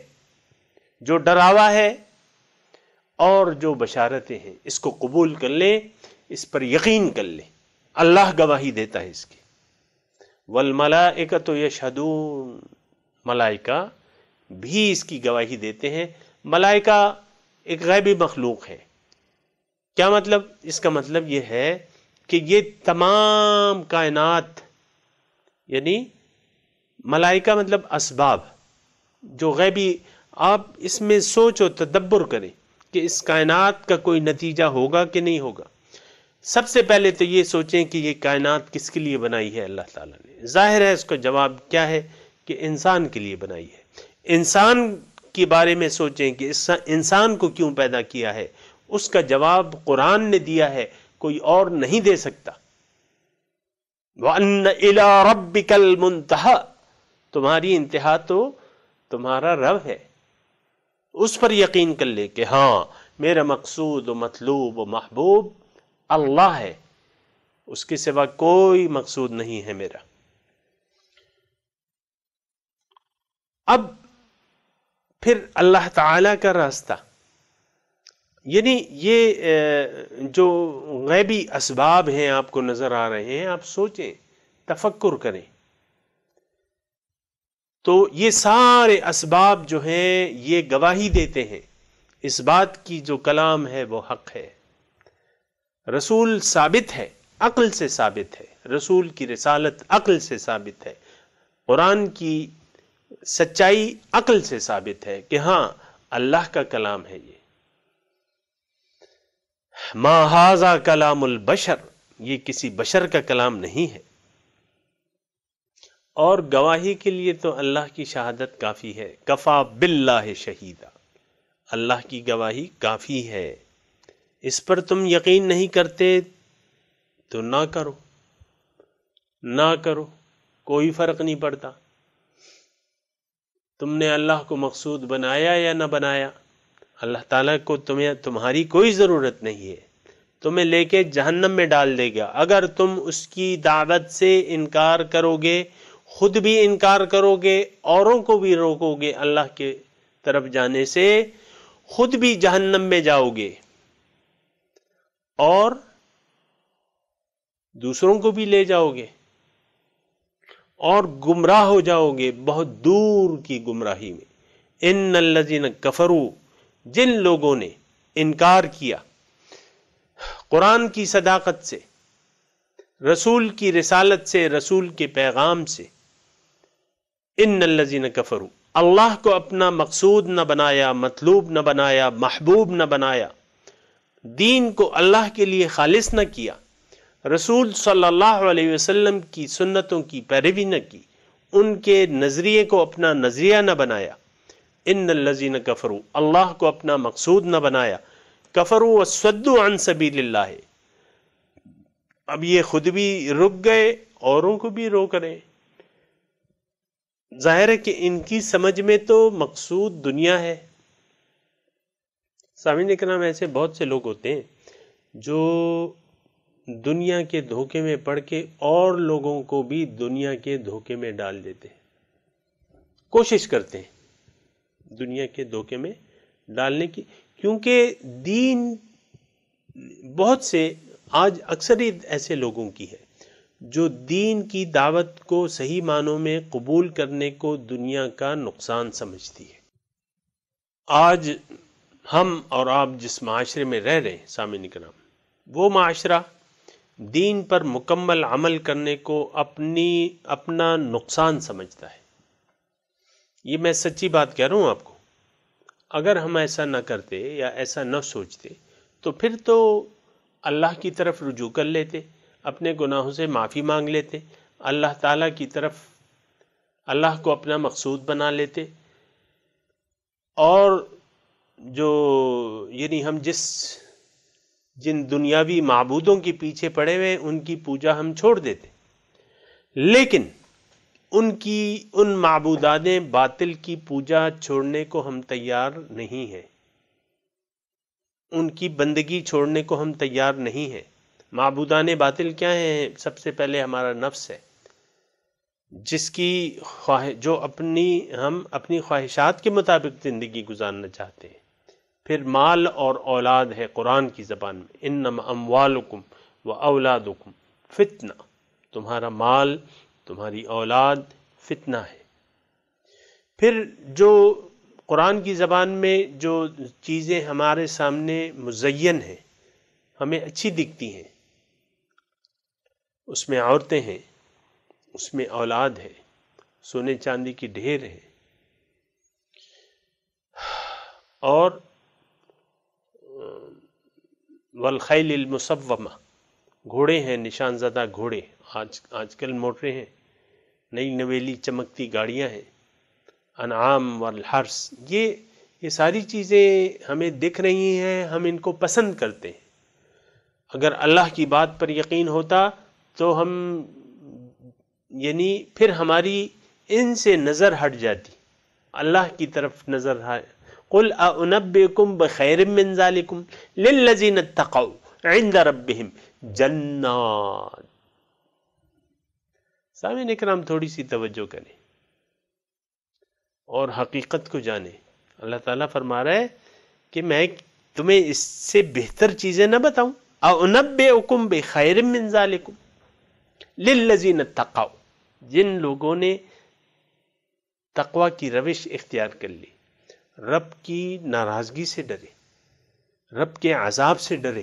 جو ڈراوا ہے اور جو بشارتیں ہیں، اس کو قبول کر لیں، اس پر یقین کر لیں۔ اللہ گواہی دیتا ہے اس کی۔ والملائکۃ یشہدون، ملائکہ بھی اس کی گواہی دیتے ہیں۔ ملائکہ ایک غیبی مخلوق ہے۔ کیا مطلب؟ اس کا مطلب یہ ہے کہ یہ تمام کائنات، یعنی ملائکہ مطلب اسباب جو غیبی، آپ اس میں سوچ و تدبر کریں کہ اس کائنات کا کوئی نتیجہ ہوگا کہ نہیں ہوگا۔ سب سے پہلے تو یہ سوچیں کہ یہ کائنات کس کے لیے بنائی ہے اللہ تعالیٰ نے۔ ظاہر ہے اس کا جواب کیا ہے کہ انسان کے لیے بنائی ہے۔ انسان کے بارے میں سوچیں کہ انسان کو کیوں پیدا کیا ہے، اس کا جواب قرآن نے دیا ہے، کوئی اور نہیں دے سکتا۔ وَأَنَّ إِلَىٰ رَبِّكَ الْمُنْتَهَىٰ، تمہاری انتہا تو تمہارا رب ہے۔ اس پر یقین کر لے کہ ہاں، میرا مقصود و مطلوب و محبوب اللہ ہے، اس کے سوا کوئی مقصود نہیں ہے میرا۔ اب پھر اللہ تعالی کا راستہ، یعنی یہ جو غیبی اسباب ہیں آپ کو نظر آ رہے ہیں، آپ سوچیں، تفکر کریں، تو یہ سارے اسباب جو ہیں یہ گواہی دیتے ہیں اس بات کی جو کلام ہے وہ حق ہے۔ رسول ثابت ہے، عقل سے ثابت ہے، رسول کی رسالت عقل سے ثابت ہے، قرآن کی سچائی عقل سے ثابت ہے کہ ہاں اللہ کا کلام ہے یہ، ما ھذا کلام البشر، یہ کسی بشر کا کلام نہیں ہے۔ اور گواہی کے لیے تو اللہ کی شہادت کافی ہے، کفا باللہ شہیدا، اللہ کی گواہی کافی ہے۔ اس پر تم یقین نہیں کرتے تو نہ کرو، نہ کرو، کوئی فرق نہیں پڑتا۔ تم نے اللہ کو مقصود بنایا یا نہ بنایا، اللہ تعالیٰ کو تمہاری کوئی ضرورت نہیں ہے، تمہیں لے کے جہنم میں ڈال دے گا اگر تم اس کی دعوت سے انکار کرو گے، خود بھی انکار کرو گے، اوروں کو بھی روکو گے اللہ کے طرف جانے سے، خود بھی جہنم میں جاؤ گے اور دوسروں کو بھی لے جاؤ گے اور گمراہ ہو جاؤ گے بہت دور کی گمراہی میں۔ ان الذین کفروا، جن لوگوں نے انکار کیا قرآن کی صداقت سے، رسول کی رسالت سے، رسول کے پیغام سے، ان الذین کفروا، اللہ کو اپنا مقصود نہ بنایا، مطلوب نہ بنایا، محبوب نہ بنایا، دین کو اللہ کے لیے خالص نہ کیا، رسول صلی اللہ علیہ وسلم کی سنتوں کی پیروی نہ کی، ان کے نظریے کو اپنا نظریہ نہ بنایا، ان الذین کفروا، اللہ کو اپنا مقصود نہ بنایا، کفروا وصدوا عن سبیل اللہ، اب یہ خود بھی رک گئے، اوروں کو بھی روک رہے۔ ظاہر ہے کہ ان کی سمجھ میں تو مقصود دنیا ہے۔ سامعین کرام، ایسے بہت سے لوگ ہوتے ہیں جو دنیا کے دھوکے میں پڑ کے اور لوگوں کو بھی دنیا کے دھوکے میں ڈال دیتے ہیں، کوشش کرتے ہیں دنیا کے دھوکے میں ڈالنے کی، کیونکہ دین بہت سے آج اکثریت ایسے لوگوں کی ہے جو دین کی دعوت کو صحیح معنوں میں قبول کرنے کو دنیا کا نقصان سمجھتی ہے۔ آج ہم اور آپ جس معاشرے میں رہ رہے ہیں سامعین کرام، وہ معاشرہ دین پر مکمل عمل کرنے کو اپنا نقصان سمجھتا ہے۔ یہ میں سچی بات کہہ رہا ہوں آپ کو، اگر ہم ایسا نہ کرتے یا ایسا نہ سوچتے تو پھر تو اللہ کی طرف رجوع کر لیتے، اپنے گناہوں سے معافی مانگ لیتے، اللہ تعالیٰ کی طرف اللہ کو اپنا مقصود بنا لیتے، اور یعنی ہم جن دنیاوی معبودوں کے پیچھے پڑے ہوئے ان کی پوجا ہم چھوڑ دیتے، لیکن ان معبودان باطل کی پوجا چھوڑنے کو ہم تیار نہیں ہیں، ان کی بندگی چھوڑنے کو ہم تیار نہیں ہیں۔ معبودان باطل کیا ہیں؟ سب سے پہلے ہمارا نفس ہے، جس کی جو ہم اپنی خواہشات کے مطابق زندگی گزارنا چاہتے ہیں۔ پھر مال اور اولاد ہے قرآن کی زبان میں، انما اموالکم و اولادکم فتنہ، تمہارا مال، تمہاری اولاد فتنہ ہے۔ پھر جو قرآن کی زبان میں جو چیزیں ہمارے سامنے مزین ہیں، ہمیں اچھی دکھتی ہیں، اس میں عورتیں ہیں، اس میں اولاد ہے، سونے چاندی کی ڈھیر ہے، اور والخیل المسومہ، گھوڑے ہیں، نشان زدہ گھوڑے، آج کل موٹریں ہیں، نئی نویلی چمکتی گاڑیاں ہیں، انعام والحرث، یہ ساری چیزیں ہمیں دکھ رہی ہیں، ہم ان کو پسند کرتے ہیں۔ اگر اللہ کی بات پر یقین ہوتا تو ہم پھر ہماری ان سے نظر ہٹ جاتی، اللہ کی طرف نظر قل اعنبئکم بخیر من ذالکم للذین اتقوا عند ربہم جنات۔ سامعین اکرام، تھوڑی سی توجہ کریں اور حقیقت کو جانیں۔ اللہ تعالیٰ فرما رہا ہے کہ میں تمہیں اس سے بہتر چیزیں نہ بتاؤں؟ اعنبئکم بخیر من ذالکم للذین اتقوا، جن لوگوں نے تقوی کی روش اختیار کر لی، رب کی ناراضگی سے ڈرے، رب کے عذاب سے ڈرے،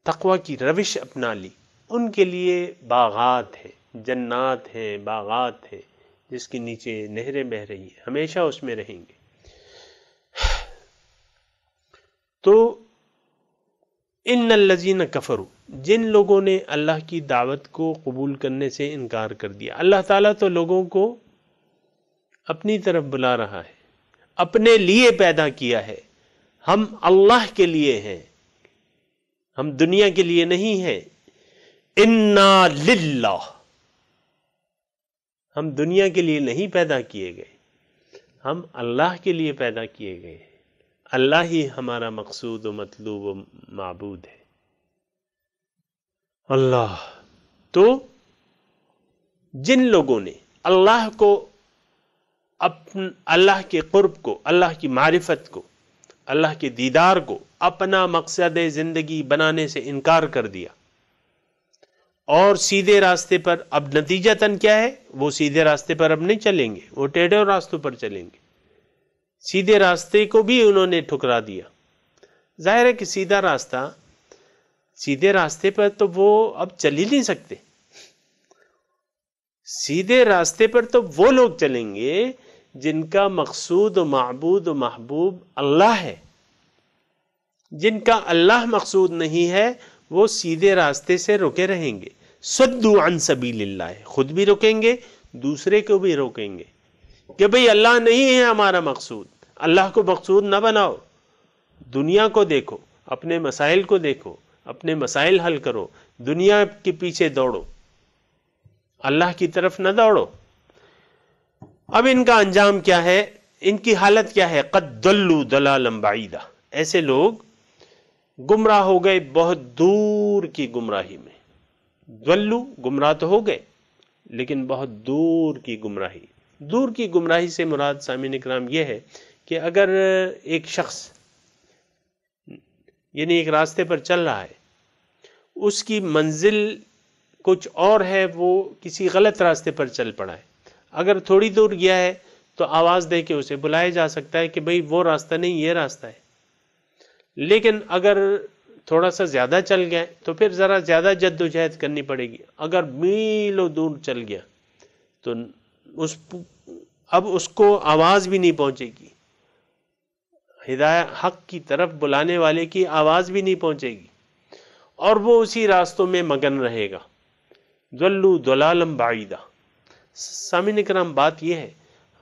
تقوی کی روش اپنا لی، ان کے لیے باغات ہیں، جنات ہیں، باغات ہیں، جس کے نیچے نہریں بہہ رہی ہیں، ہمیشہ اس میں رہیں گے۔ تو ان الذین کفروا، جن لوگوں نے اللہ کی دعوت کو قبول کرنے سے انکار کر دیا۔ اللہ تعالیٰ تو لوگوں کو اپنی طرف بلا رہا ہے، اپنے لیے پیدا کیا ہے، ہم اللہ کے لیے ہیں، ہم دنیا کے لیے نہیں ہیں۔ انا للہ، ہم دنیا کے لیے نہیں پیدا کیے گئے، ہم اللہ کے لیے پیدا کیے گئے ہیں۔ اللہ ہی ہمارا مقصود و مطلوب و معبود ہے۔ اللہ، تو جن لوگوں نے اللہ کو، اللہ کے قرب کو، اللہ کی معرفت کو، اللہ کے دیدار کو اپنا مقصد زندگی بنانے سے انکار کر دیا اور سیدھے راستے پر، اب نتیجتاً کیا ہے، وہ سیدھے راستے پر اب نہیں چلیں گے، وہ ٹیڑھے راستوں پر چلیں گے۔ سیدھے راستے کو بھی انہوں نے ٹھکرا دیا۔ ظاہر ہے کہ سیدھا راستہ، سیدھے راستے پر تو وہ اب چل ہی نہیں سکتے۔ سیدھے راستے پر تو وہ لوگ چلیں گے جن کا مقصود و معبود و محبوب اللہ ہے۔ جن کا اللہ مقصود نہیں ہے وہ سیدھے راستے سے رکے رہیں گے۔ صدوا عن سبیل اللہ، خود بھی رکیں گے، دوسرے کو بھی روکیں گے کہ بھئی اللہ نہیں ہے ہمارا مقصود، اللہ کو مقصود نہ بناؤ، دنیا کو دیکھو، اپنے مسائل کو دیکھو، اپنے مسائل حل کرو، دنیا کے پیچھے دوڑو، اللہ کی طرف نہ دوڑو۔ اب ان کا انجام کیا ہے، ان کی حالت کیا ہے؟ قد ضلوا ضلالا بعیدا، ایسے لوگ گمراہ ہو گئے بہت دور کی گمراہی میں۔ ضلوا، گمراہ تو ہو گئے لیکن بہت دور کی گمراہی۔ دور کی گمراہی سے مراد سامعین اکرام یہ ہے کہ اگر ایک شخص یعنی ایک راستے پر چل رہا ہے، اس کی منزل کچھ اور ہے، وہ کسی غلط راستے پر چل پڑا ہے، اگر تھوڑی دور گیا ہے تو آواز دے کے اسے بلایا جا سکتا ہے کہ بھئی وہ راستہ نہیں، یہ راستہ ہے۔ لیکن اگر تھوڑا سا زیادہ چل گیا تو پھر ذرا زیادہ جد و جہد کرنی پڑے گی۔ اگر میلوں دور چل گیا تو اب اس کو آواز بھی نہیں پہنچے گی، ہدایت حق کی طرف بلانے والے کی آواز بھی نہیں پہنچے گی، اور وہ اسی راستوں میں مگن رہے گا۔ ضلوا ضلالا بعیدا۔ سامعین کرام، بات یہ ہے،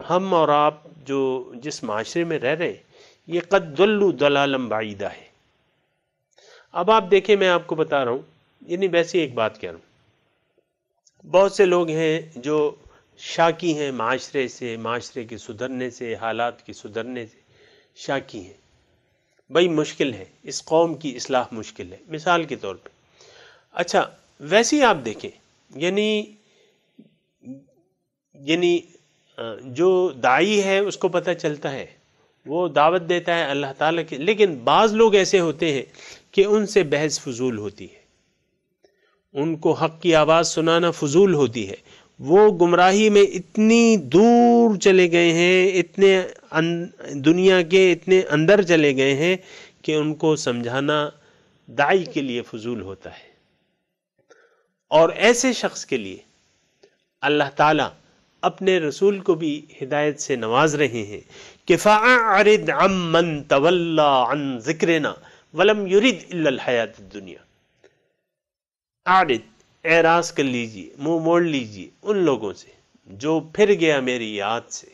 ہم اور آپ جو جس معاشرے میں رہ رہے ہیں یہ قد ضلوا ضلالا بعیدا ہے۔ اب آپ دیکھیں، میں آپ کو بتا رہا ہوں، یعنی ویسے ایک بات کہہ رہا ہوں، بہت سے لوگ ہیں جو شاکی ہیں معاشرے سے، معاشرے کے سدھرنے سے، حالات کے سدھرنے سے شاکی ہیں۔ بھئی مشکل ہے، اس قوم کی اصلاح مشکل ہے، مثال کے طور پہ۔ اچھا، ویسے ہی آپ دیکھیں، یعنی جو داعی ہے اس کو پتہ چلتا ہے، وہ دعوت دیتا ہے اللہ تعالیٰ کی، لیکن بعض لوگ ایسے ہوتے ہیں کہ ان سے بحث فضول ہوتی ہے، ان کو حق کی آواز سنانا فضول ہوتی ہے۔ وہ گمراہی میں اتنی دور چلے گئے ہیں، اتنے دنیا کے اتنے اندر چلے گئے ہیں کہ ان کو سمجھانا داعی کے لیے فضول ہوتا ہے۔ اور ایسے شخص کے لیے اللہ تعالیٰ اپنے رسول کو بھی ہدایت سے نواز رہے ہیں کہ فَأَعْرِضْ عَمَّنْ تَوَلَّى عَنْ ذِكْرِنَا وَلَمْ يُرِدْ إِلَّا الْحَيَاةَ الدُّنْيَا۔ اعرض، اعراض کر لیجئے، منہ موڑ لیجئے ان لوگوں سے جو پھر گیا میری یاد سے،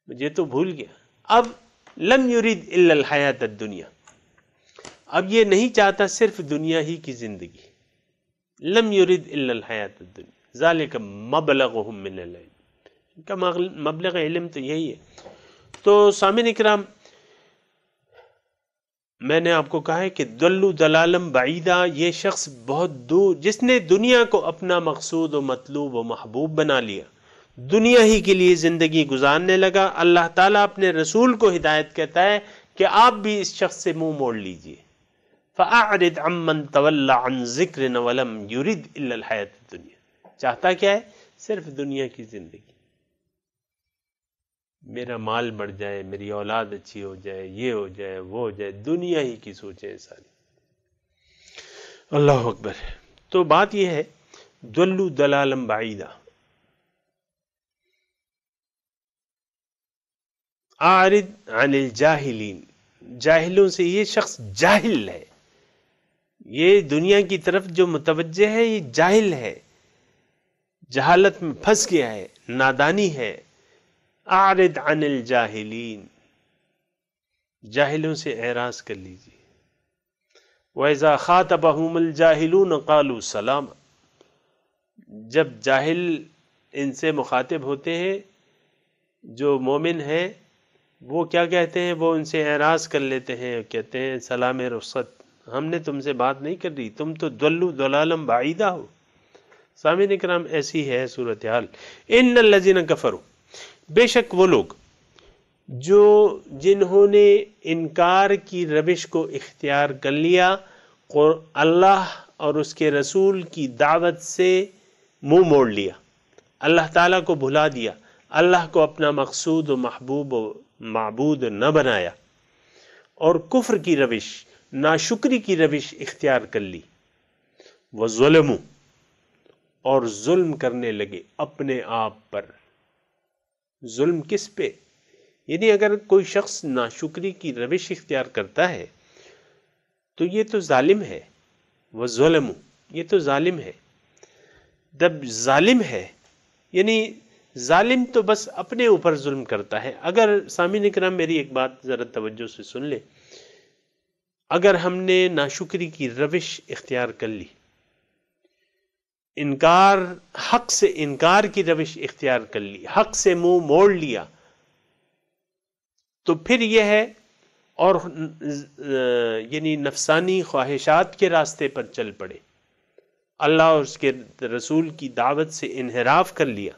مجھے تو بھول گیا۔ اب لم یرید الا الحیات الدنیا، اب یہ نہیں چاہتا صرف دنیا ہی کی زندگی۔ لم یرید الا الحیات الدنیا ذالک مبلغہم من العلم، ان کا مبلغ علم تو یہی ہے۔ تو سامعین اکرام، میں نے آپ کو کہا ہے کہ ضلوا ضلالا بعیدا، یہ شخص بہت دور، جس نے دنیا کو اپنا مقصود و مطلوب و محبوب بنا لیا، دنیا ہی کے لیے زندگی گزارنے لگا۔ اللہ تعالیٰ اپنے رسول کو ہدایت کہتا ہے کہ آپ بھی اس شخص سے منہ موڑ لیجئے۔ فَأَعْرِضْ عَمَّنْ تَوَلَّى عَنْ ذِكْرِنَا وَلَمْ يُرِدْ إِلَّا الْحَيَاةَ الدُّنْيَا، چاہتا کیا ہے؟ صرف دنیا کی زندگی، میرا مال بڑھ جائے، میری اولاد اچھی ہو جائے، یہ ہو جائے، وہ ہو جائے، دنیا ہی کی سوچیں ساری۔ اللہ اکبر۔ تو بات یہ ہے دلوا ضلالا بعیدا، اعرض عن الجاہلین، جاہلوں سے، یہ شخص جاہل ہے، یہ دنیا کی طرف جو متوجہ ہے یہ جاہل ہے، جہالت میں پھنس گیا ہے، نادانی ہے۔ اعرض عن الجاہلین، جاہلوں سے اعراض کر لیجیے۔ وَإِذَا خَاطَبَهُمُ الْجَاهِلُونَ قَالُوا سَلَامًا، جب جاہل ان سے مخاطب ہوتے ہیں، جو مومن ہیں وہ کیا کہتے ہیں؟ وہ ان سے اعراض کر لیتے ہیں، کہتے ہیں سلام رخصت، ہم نے تم سے بات نہیں کر رہی، تم تو ضلوا ضلالا بعیدا ہو۔ سامعین کرام، ایسی ہے صورتحال۔ ان الذین کفروا، بے شک وہ لوگ جو جنہوں نے انکار کی روش کو اختیار کر لیا، اللہ اور اس کے رسول کی دعوت سے منہ موڑ لیا، اللہ تعالیٰ کو بھلا دیا، اللہ کو اپنا مقصود و محبوب و معبود نہ بنایا، اور کفر کی روش، ناشکری کی روش اختیار کر لی، وظلموا، اور ظلم کرنے لگے اپنے آپ پر۔ ظلم کس پہ؟ یعنی اگر کوئی شخص ناشکری کی روش اختیار کرتا ہے تو یہ تو ظالم ہے، وظلموا، یہ تو ظالم ہے۔ جب ظالم ہے یعنی ظالم تو بس اپنے اوپر ظلم کرتا ہے۔ اگر سامعین کرام میری ایک بات ذرا توجہ سے سن لیں، اگر ہم نے ناشکری کی روش اختیار کر لی، انکار، حق سے انکار کی روش اختیار کر لی، حق سے منہ موڑ لیا، تو پھر یہ ہے، اور یعنی نفسانی خواہشات کے راستے پر چل پڑے، اللہ اور اس کے رسول کی دعوت سے انحراف کر لیا،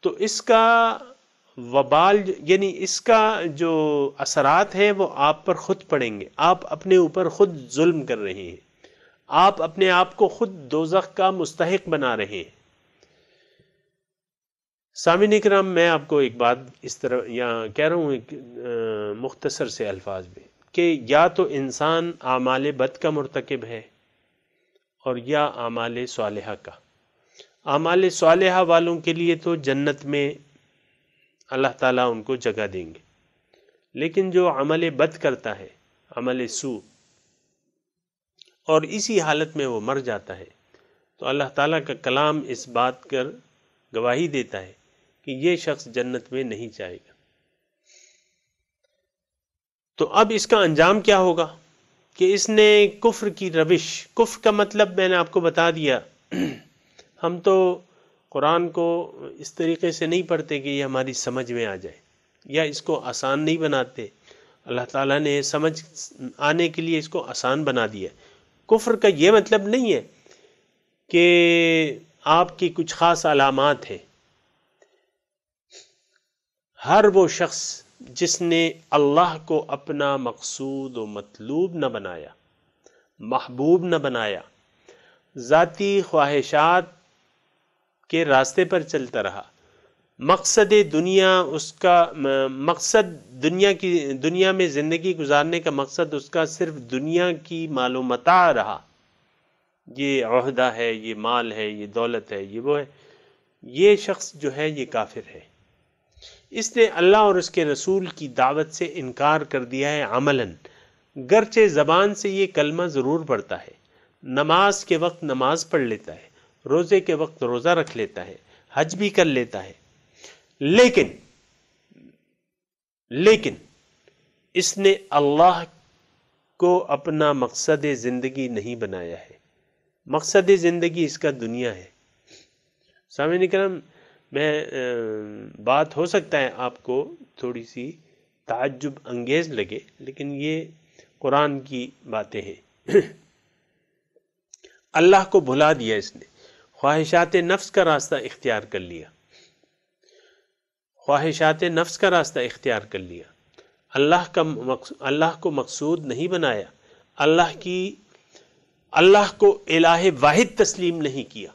تو اس کا وبال، یعنی اس کا جو اثرات ہیں وہ آپ پر خود پڑیں گے۔ آپ اپنے اوپر خود ظلم کر رہے ہیں، آپ اپنے آپ کو خود دوزخ کا مستحق بنا رہے ہیں۔ سامعین کرام، میں آپ کو ایک بات اس طرح یہاں کہہ رہا ہوں، ایک مختصر سے الفاظ میں، کہ یا تو انسان اعمال بد کا مرتکب ہے اور یا اعمال صالحہ کا۔ اعمال صالحہ والوں کے لیے تو جنت میں اللہ تعالیٰ ان کو جگہ دیں گے، لیکن جو عمل بد کرتا ہے، عمل سوء، اور اسی حالت میں وہ مر جاتا ہے، تو اللہ تعالیٰ کا کلام اس بات کر گواہی دیتا ہے کہ یہ شخص جنت میں نہیں جائے گا۔ تو اب اس کا انجام کیا ہوگا کہ اس نے کفر کی روش، کفر کا مطلب میں نے آپ کو بتا دیا، ہم تو قرآن کو اس طریقے سے نہیں پڑھتے کہ یہ ہماری سمجھ میں آ جائے، یا اس کو آسان نہیں بناتے، اللہ تعالیٰ نے سمجھ آنے کے لیے اس کو آسان بنا دیا۔ کفر کا یہ مطلب نہیں ہے کہ آپ کی کچھ خاص علامات ہیں۔ ہر وہ شخص جس نے اللہ کو اپنا مقصود و مطلوب نہ بنایا، محبوب نہ بنایا، ذاتی خواہشات کے راستے پر چلتا رہا، مقصد دنیا، اس کا مقصد دنیا میں زندگی گزارنے کا مقصد اس کا صرف دنیا کی مال و متاع رہا، یہ عہدہ ہے، یہ مال ہے، یہ دولت ہے، یہ وہ ہے، یہ شخص جو ہے یہ کافر ہے۔ اس نے اللہ اور اس کے رسول کی دعوت سے انکار کر دیا ہے عملاً، گرچہ زبان سے یہ کلمہ ضرور پڑھتا ہے، نماز کے وقت نماز پڑھ لیتا ہے، روزے کے وقت روزہ رکھ لیتا ہے، حج بھی کر لیتا ہے، لیکن اس نے اللہ کو اپنا مقصد زندگی نہیں بنایا ہے۔ مقصد زندگی اس کا دنیا ہے۔ سامعین کرام، میں بات ہو سکتا ہے آپ کو تھوڑی سی تعجب انگیز لگے، لیکن یہ قرآن کی باتیں ہیں۔ اللہ کو بھلا دیا اس نے، خواہشات نفس کا راستہ اختیار کر لیا، خواہشات نفس کا راستہ اختیار کر لیا، اللہ کو مقصود نہیں بنایا، اللہ کو الہ واحد تسلیم نہیں کیا،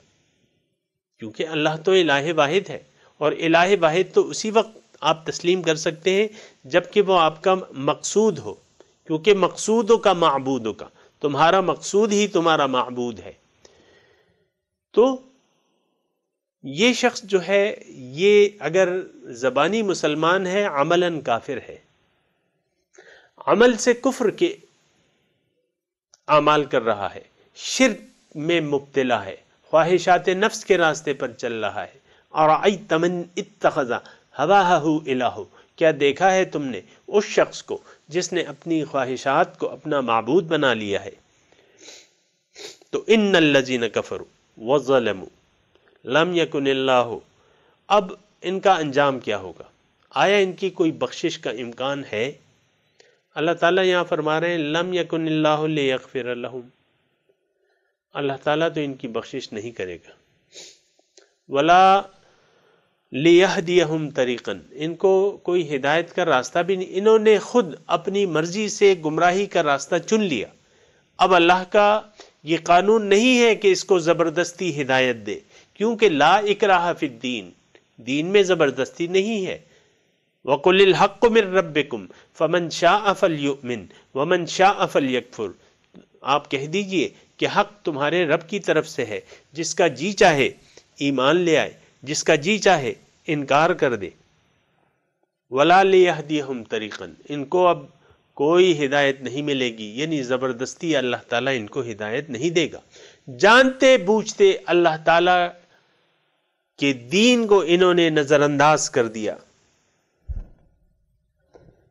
کیونکہ اللہ تو الہ واحد ہے، اور الہ واحد تو اسی وقت آپ تسلیم کر سکتے ہیں جب کہ وہ آپ کا مقصود ہو، کیونکہ مقصودوں کا معبودوں کا، تمہارا مقصود ہی تمہارا معبود ہے۔ تو یہ شخص جو ہے یہ اگر زبانی مسلمان ہے، عملاً کافر ہے، عمل سے کفر کے اعمال کر رہا ہے، شرک میں مبتلا ہے، خواہشات نفس کے راستے پر چل رہا ہے۔ اَرَأَيْتَ مَنِ اتَّخَذَ هَوَاهُ إِلَٰهَ، کیا دیکھا ہے تم نے اس شخص کو جس نے اپنی خواہشات کو اپنا معبود بنا لیا ہے؟ تو ان الذین کفروا وظلموا لم یکن اللہ، اب ان کا انجام کیا ہوگا؟ آیا ان کی کوئی بخشش کا امکان ہے؟ اللہ تعالیٰ یہاں فرما رہے ہیں لم یکن اللہ لیغفر لہم، اللہ تعالیٰ تو ان کی بخشش نہیں کرے گا، ولا لیہدیہم طریقا، ان کو کوئی ہدایت کا راستہ بھی نہیں، انہوں نے خود اپنی مرضی سے گمراہی کا راستہ چن لیا۔ اب اللہ کا یہ قانون نہیں ہے کہ اس کو زبردستی ہدایت دے، کیونکہ لا اکراہ فی الدین، دین میں زبردستی نہیں ہے۔ وَقُلِ الْحَقُّ مِن رَبِّكُمْ فَمَنْ شَاءَ فَلْيُؤْمِنْ وَمَنْ شَاءَ فَلْيَكْفُرْ، آپ کہہ دیجئے کہ حق تمہارے رب کی طرف سے ہے، جس کا جی چاہے ایمان لے آئے، جس کا جی چاہے انکار کر دے۔ وَلَا لِيَهْدِيَهُمْ طَرِيقًا، ان کو اب کوئی ہدایت نہیں ملے گی، یعنی زبردستی اللہ تعالیٰ ان کو ہدایت نہیں دے گا۔ جانتے بوجھتے اللہ تعالیٰ کے دین کو انہوں نے نظر انداز کر دیا،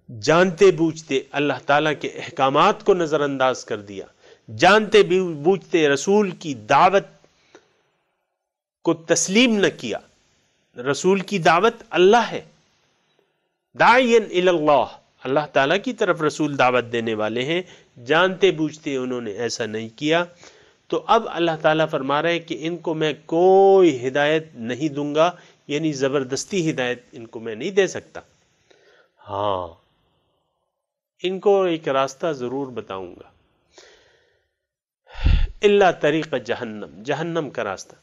جانتے بوجھتے اللہ تعالیٰ کے احکامات کو نظر انداز کر دیا، جانتے بوجھتے رسول کی دعوت کو تسلیم نہ کیا۔ رسول کی دعوت اللہ ہے، داعین الی اللہ، اللہ تعالیٰ کی طرف رسول دعوت دینے والے ہیں، جانتے بوجھتے انہوں نے ایسا نہیں کیا۔ تو اب اللہ تعالیٰ فرما رہے ہیں کہ ان کو میں کوئی ہدایت نہیں دوں گا، یعنی زبردستی ہدایت ان کو میں نہیں دے سکتا، ہاں ان کو ایک راستہ ضرور بتاؤں گا، الا طریق جہنم، جہنم کا راستہ۔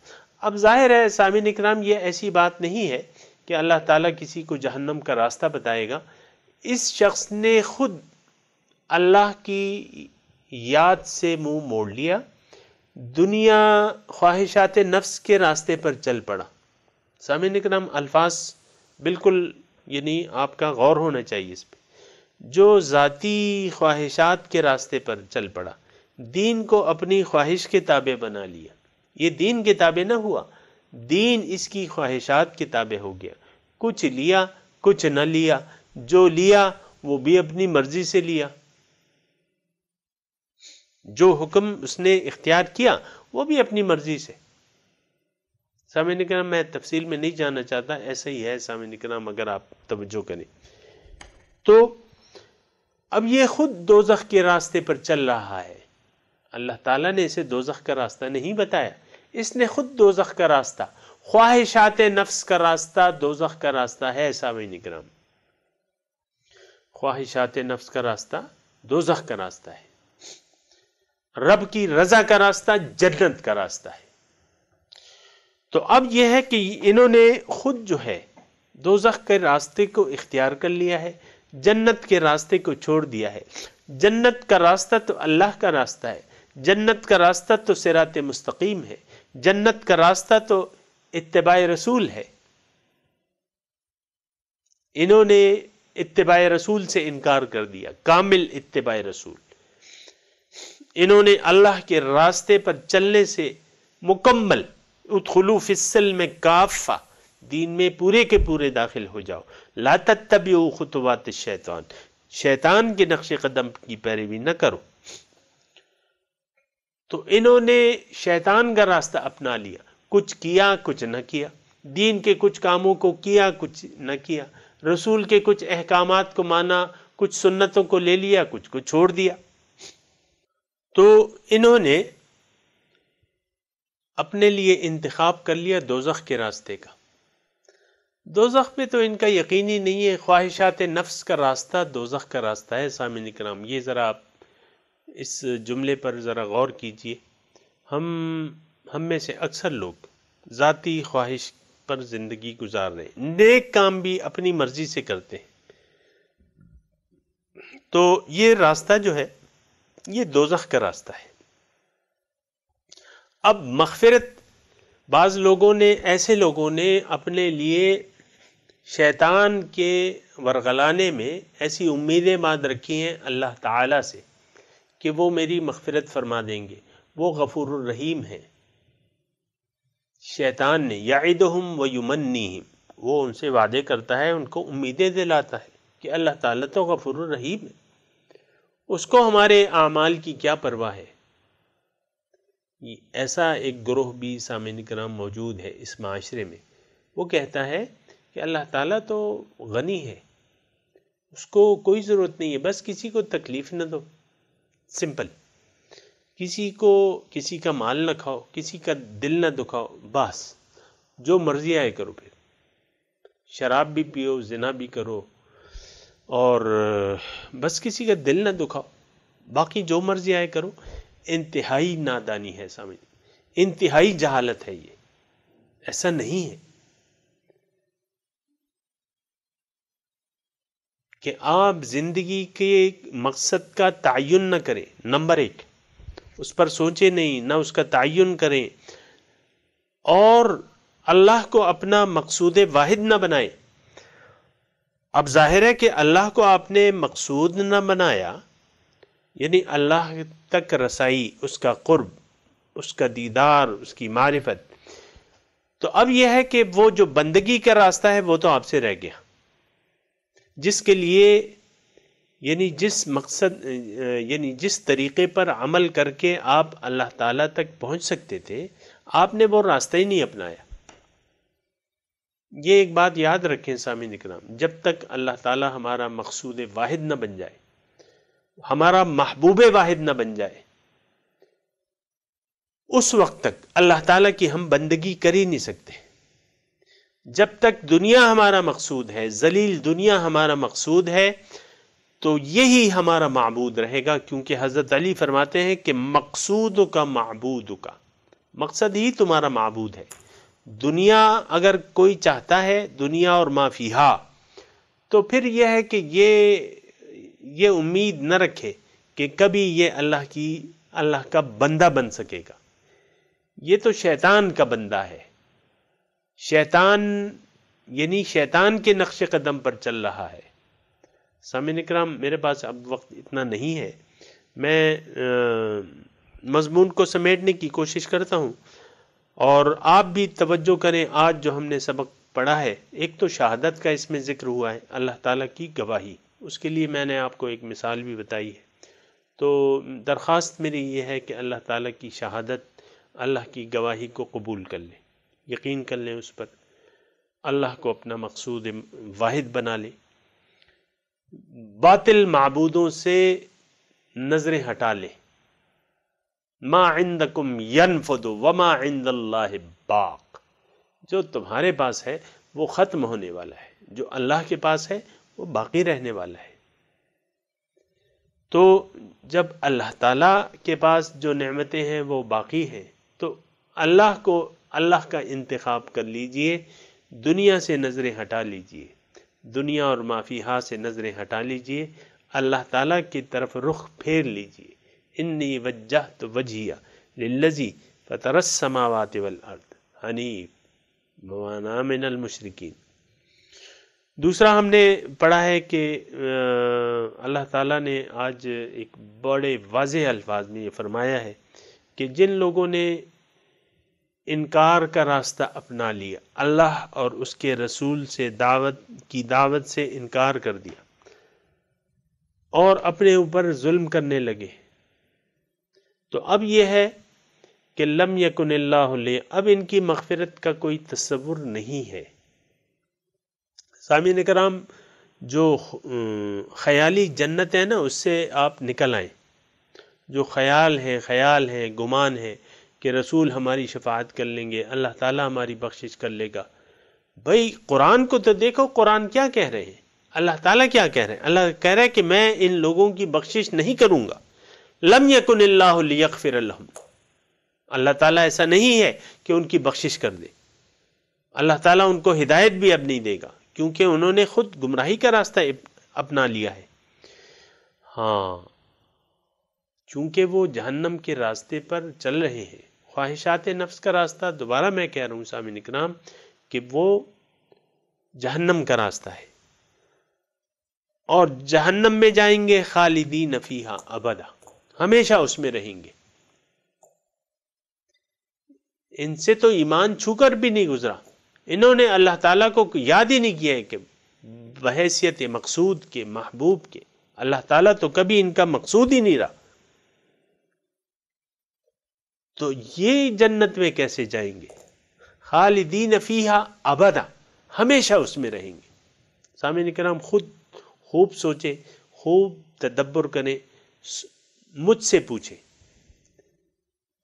اب ظاہر ہے سامعین اکرام یہ ایسی بات نہیں ہے کہ اللہ تعالیٰ کسی کو جہنم کا راستہ بتائے گا، اس شخص نے خود اللہ کی یاد سے منہ موڑ لیا، دنیا خواہشات نفس کے راستے پر چل پڑا۔ سامعین اکرام الفاظ بالکل یعنی آپ کا غور ہونا چاہیے اس پہ، جو ذاتی خواہشات کے راستے پر چل پڑا، دین کو اپنی خواہش کے تابع بنا لیا، یہ دین کے تابع نہ ہوا، دین اس کی خواہشات کے تابع ہو گیا، کچھ لیا کچھ نہ لیا، جو لیا وہ بھی اپنی مرضی سے لیا، جو حکم اس نے اختیار کیا وہ بھی اپنی مرضی سے۔ سامعین کرام میں تفصیل میں نہیں جانا چاہتا، ایسا ہی ہے سامعین کرام اگر آپ توجہ کریں تو۔ اب یہ خود دوزخ کے راستے پر چل رہا ہے، اللہ تعالیٰ نے اسے دوزخ کا راستہ نہیں بتایا، اس نے خود دوزخ کا راستہ، خواہشات نفس کا راستہ دوزخ کا راستہ ہے سامعین کرام، خواہشات نفس کا راستہ دوزخ کا راستہ ہے، رب کی رضا کا راستہ جنت کا راستہ ہے۔ تو اب یہ ہے کہ انہوں نے خود جو ہے دوزخ کے راستے کو اختیار کر لیا ہے، جنت کے راستے کو چھوڑ دیا ہے۔ جنت کا راستہ تو اللہ کا راستہ ہے، جنت کا راستہ تو صراط مستقیم ہے، جنت کا راستہ تو اتباع رسول ہے۔ انہوں نے اتباع رسول سے انکار کر دیا، کامل اتباع رسول، انہوں نے اللہ کے راستے پر چلنے سے مکمل، ادخلوا فی السلم کافہ، دین میں پورے کے پورے داخل ہو جاؤ، لا تتبعوا خطوات الشیطان، شیطان کے نقش قدم کی پیروی نہ کرو۔ تو انہوں نے شیطان کا راستہ اپنا لیا، کچھ کیا کچھ نہ کیا، دین کے کچھ کاموں کو کیا کچھ نہ کیا، رسول کے کچھ احکامات کو مانا، کچھ سنتوں کو لے لیا، کچھ کو چھوڑ دیا۔ تو انہوں نے اپنے لیے انتخاب کر لیا دوزخ کے راستے کا۔ دوزخ میں تو ان کا یقینی نہیں ہے، خواہشات نفس کا راستہ دوزخ کا راستہ ہے سامعین کرام، یہ ذرا آپ اس جملے پر ذرا غور کیجئے۔ ہم میں سے اکثر لوگ ذاتی خواہش پر زندگی گزار رہے ہیں، نیک کام بھی اپنی مرضی سے کرتے ہیں، تو یہ راستہ جو ہے یہ دوزخ کا راستہ ہے۔ اب مغفرت، بعض لوگوں نے، ایسے لوگوں نے اپنے لیے شیطان کے ورغلانے میں ایسی امیدیں باندھ رکھی ہیں اللہ تعالی سے کہ وہ میری مغفرت فرما دیں گے، وہ غفور الرحیم ہیں۔ شیطان نے یعدہم ویمنیہم، وہ ان سے وعدے کرتا ہے، ان کو امیدیں دلاتا ہے کہ اللہ تعالیٰ تو غفور الرحیم ہے، اس کو ہمارے اعمال کی کیا پرواہ ہے۔ ایسا ایک گروہ بھی سامعین کرام موجود ہے اس معاشرے میں، وہ کہتا ہے کہ اللہ تعالیٰ تو غنی ہے، اس کو کوئی ضرورت نہیں ہے، بس کسی کو تکلیف نہ دو، سمپل، کسی کا مال نہ کھاؤ، کسی کا دل نہ دکھاؤ، بس جو مرضی آئے کرو، پھر شراب بھی پیو، زنا بھی کرو، اور بس کسی کا دل نہ دکھاؤ، باقی جو مرضی آئے کرو۔ انتہائی نادانی ہے سامنے، انتہائی جہالت ہے، یہ ایسا نہیں ہے کہ آپ زندگی کے مقصد کا تعین نہ کریں، نمبر ایک اس پر سوچیں نہیں، نہ اس کا تعین کریں، اور اللہ کو اپنا مقصود واحد نہ بنائیں۔ اب ظاہر ہے کہ اللہ کو آپ نے مقصود نہ بنایا، یعنی اللہ تک رسائی، اس کا قرب، اس کا دیدار، اس کی معرفت، تو اب یہ ہے کہ وہ جو بندگی کا راستہ ہے وہ تو آپ سے رہ گیا، جس کے لیے یعنی جس مقصد یعنی جس طریقے پر عمل کر کے آپ اللہ تعالیٰ تک پہنچ سکتے تھے، آپ نے وہ راستہ ہی نہیں اپنایا۔ یہ ایک بات یاد رکھیں سامعین اکرام، جب تک اللہ تعالیٰ ہمارا مقصود واحد نہ بن جائے، ہمارا محبوب واحد نہ بن جائے، اس وقت تک اللہ تعالیٰ کی ہم بندگی کر ہی نہیں سکتے۔ جب تک دنیا ہمارا مقصود ہے، ذلیل دنیا ہمارا مقصود ہے، تو یہی ہمارا معبود رہے گا، کیونکہ حضرت علی فرماتے ہیں کہ مقصود کا معبود کا، مقصد ہی تمہارا معبود ہے۔ دنیا اگر کوئی چاہتا ہے، دنیا اور ما فیہا، تو پھر یہ ہے کہ یہ امید نہ رکھے کہ کبھی یہ اللہ کا بندہ بن سکے گا۔ یہ تو شیطان کا بندہ ہے، شیطان یعنی شیطان کے نقش قدم پر چل رہا ہے۔ سامعین اکرام، میرے پاس اب وقت اتنا نہیں ہے، میں مضمون کو سمیٹنے کی کوشش کرتا ہوں، اور آپ بھی توجہ کریں۔ آج جو ہم نے سبق پڑھا ہے، ایک تو شہادت کا اس میں ذکر ہوا ہے، اللہ تعالیٰ کی گواہی، اس کے لیے میں نے آپ کو ایک مثال بھی بتائی ہے۔ تو درخواست میری یہ ہے کہ اللہ تعالیٰ کی شہادت، اللہ کی گواہی کو قبول کر لیں، یقین کر لیں اس پر، اللہ کو اپنا مقصود واحد بنا لیں، باطل معبودوں سے نظریں ہٹا لیں۔ ما عندکم ینفد وما عند اللہ باق، جو تمہارے پاس ہے وہ ختم ہونے والا ہے، جو اللہ کے پاس ہے وہ باقی رہنے والا ہے۔ تو جب اللہ تعالیٰ کے پاس جو نعمتیں ہیں وہ باقی ہیں، تو اللہ کا انتخاب کر لیجئے، دنیا سے نظریں ہٹا لیجئے، دنیا اور ما فیہا سے نظریں ہٹا لیجئے، اللہ تعالیٰ کی طرف رخ پھیر لیجئے۔ انی وجہت وجہی للذی فطر السماوات والارض حنیف وما من المشرکین۔ دوسرا ہم نے پڑھا ہے کہ اللہ تعالیٰ نے آج ایک بڑے واضح الفاظ میں یہ فرمایا ہے کہ جن لوگوں نے انکار کا راستہ اپنا لیا، اللہ اور اس کے رسول سے دعوت سے انکار کر دیا اور اپنے اوپر ظلم کرنے لگے، تو اب یہ ہے کہ لم یکن اللہ لیہ، اب ان کی مغفرت کا کوئی تصور نہیں ہے۔ سامعین کرام، جو خیالی جنت ہے نا، اس سے آپ نکل آئیں۔ جو خیال ہے، گمان ہے کہ رسول ہماری شفاعت کر لیں گے، اللہ تعالیٰ ہماری بخشش کر لے گا، بھئی قرآن کو تو دیکھو، قرآن کیا کہہ رہے ہیں، اللہ تعالیٰ کیا کہہ رہے ہیں؟ اللہ کہہ رہا ہے کہ میں ان لوگوں کی بخشش نہیں کروں گا۔ لم یکن اللہ لیغفر لہم، اللہ تعالیٰ ایسا نہیں ہے کہ ان کی بخشش کر دے، اللہ تعالیٰ ان کو ہدایت بھی اب نہیں دے گا، کیونکہ انہوں نے خود گمراہی کا راستہ اپنا لیا ہے۔ ہاں، چونکہ وہ جہنم کے راستے پر چل رہے ہیں. خواہشات نفس کا راستہ، دوبارہ میں کہہ رہا ہوں سامعین اکرام، کہ وہ جہنم کا راستہ ہے، اور جہنم میں جائیں گے خالدین فیہا ابدا، ہمیشہ اس میں رہیں گے. ان سے تو ایمان چھو کر بھی نہیں گزرا، انہوں نے اللہ تعالیٰ کو یاد ہی نہیں کیا ہے کہ بحیثیت مقصود کے، محبوب کے. اللہ تعالیٰ تو کبھی ان کا مقصود ہی نہیں رہا، تو یہ جنت میں کیسے جائیں گے؟ خالدین فیہا ابدا، ہمیشہ اس میں رہیں گے. سامعین کرام خود خوب سوچیں، خوب تدبر کریں، مجھ سے پوچھیں.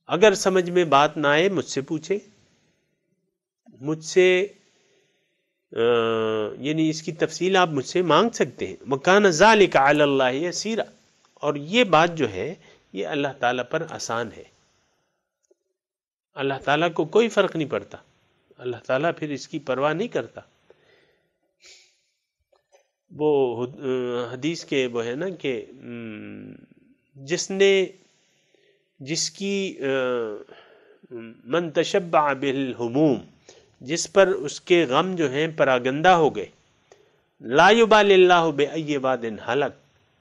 اگر سمجھ میں بات نہ آئے مجھ سے پوچھیں، مجھ سے یعنی اس کی تفصیل آپ مجھ سے مانگ سکتے ہیں. وَكَانَ ذَلِكَ عَلَى اللَّهِ يَسِيرًا، اور یہ بات جو ہے یہ اللہ تعالیٰ پر آسان ہے. اللہ تعالیٰ کو کوئی فرق نہیں پڑتا، اللہ تعالیٰ پھر اس کی پرواہ نہیں کرتا. وہ حدیث کے وہ ہے نا کہ جس کی من تشبع بالہموم، جس پر اس کے غم جو ہیں پراگندہ ہو گئے، لا یبالی اللہ بأی واد ہلک،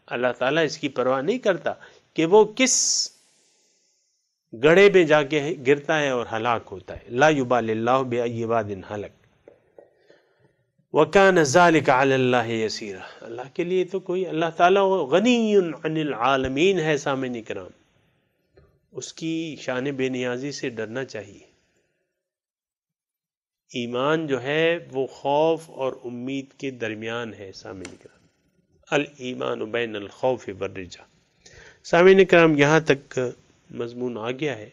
اللہ تعالیٰ اس کی پرواہ نہیں کرتا کہ وہ کس گڑھے میں جا کے گرتا ہے اور ہلاک ہوتا ہے. لا یبالی اللہ بأی واد ہلک وَكَانَ ذَلِكَ عَلَى اللَّهِ يَسِيرًا. اللہ کے لیے تو کوئی، اللہ تعالیٰ غنی عن العالمین ہے. سامعین کرام، اس کی شان بے نیازی سے ڈرنا چاہیے. ایمان جو ہے وہ خوف اور امید کے درمیان ہے. سامعین کرام، الایمان بین الخوف والرجا. سامعین کرام، یہاں تک مضمون آ گیا ہے،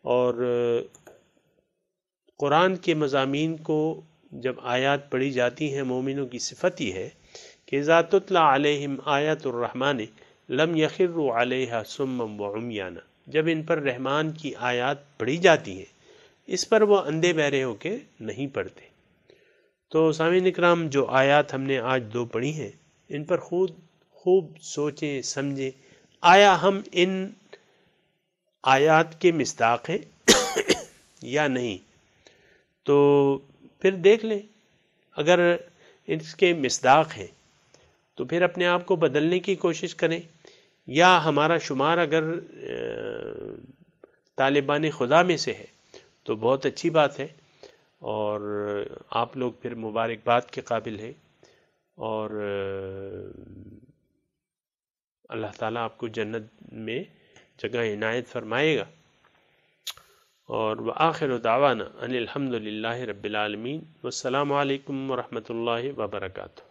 اور قرآن کے مضامین کو جب آیات پڑھی جاتی ہیں، مومنوں کی صفت یہ ہے کہ اذا تتلی علیہم آیات الرحمن لم یخروا علیہا صما وعمیانا. جب ان پر رحمان کی آیات پڑھی جاتی ہیں، اس پر وہ اندھے بہرے ہو کے نہیں پڑھتے. تو سامعین اکرام، جو آیات ہم نے آج 2 پڑھی ہیں، ان پر خوب سوچیں، سمجھیں، آیا ہم ان آیات کے مصداق ہیں یا نہیں. تو پھر دیکھ لیں، اگر اس کے مصداق ہیں تو پھر اپنے آپ کو بدلنے کی کوشش کریں، یا ہمارا شمار اگر طالبان خدا میں سے ہے تو بہت اچھی بات ہے، اور آپ لوگ پھر مبارکباد کے قابل ہیں، اور اللہ تعالیٰ آپ کو جنت میں جگہ عنایت فرمائے گا. اور وآخر دعوانا ان الحمد للہ رب العالمین، والسلام علیکم ورحمۃ اللہ وبرکاتہ.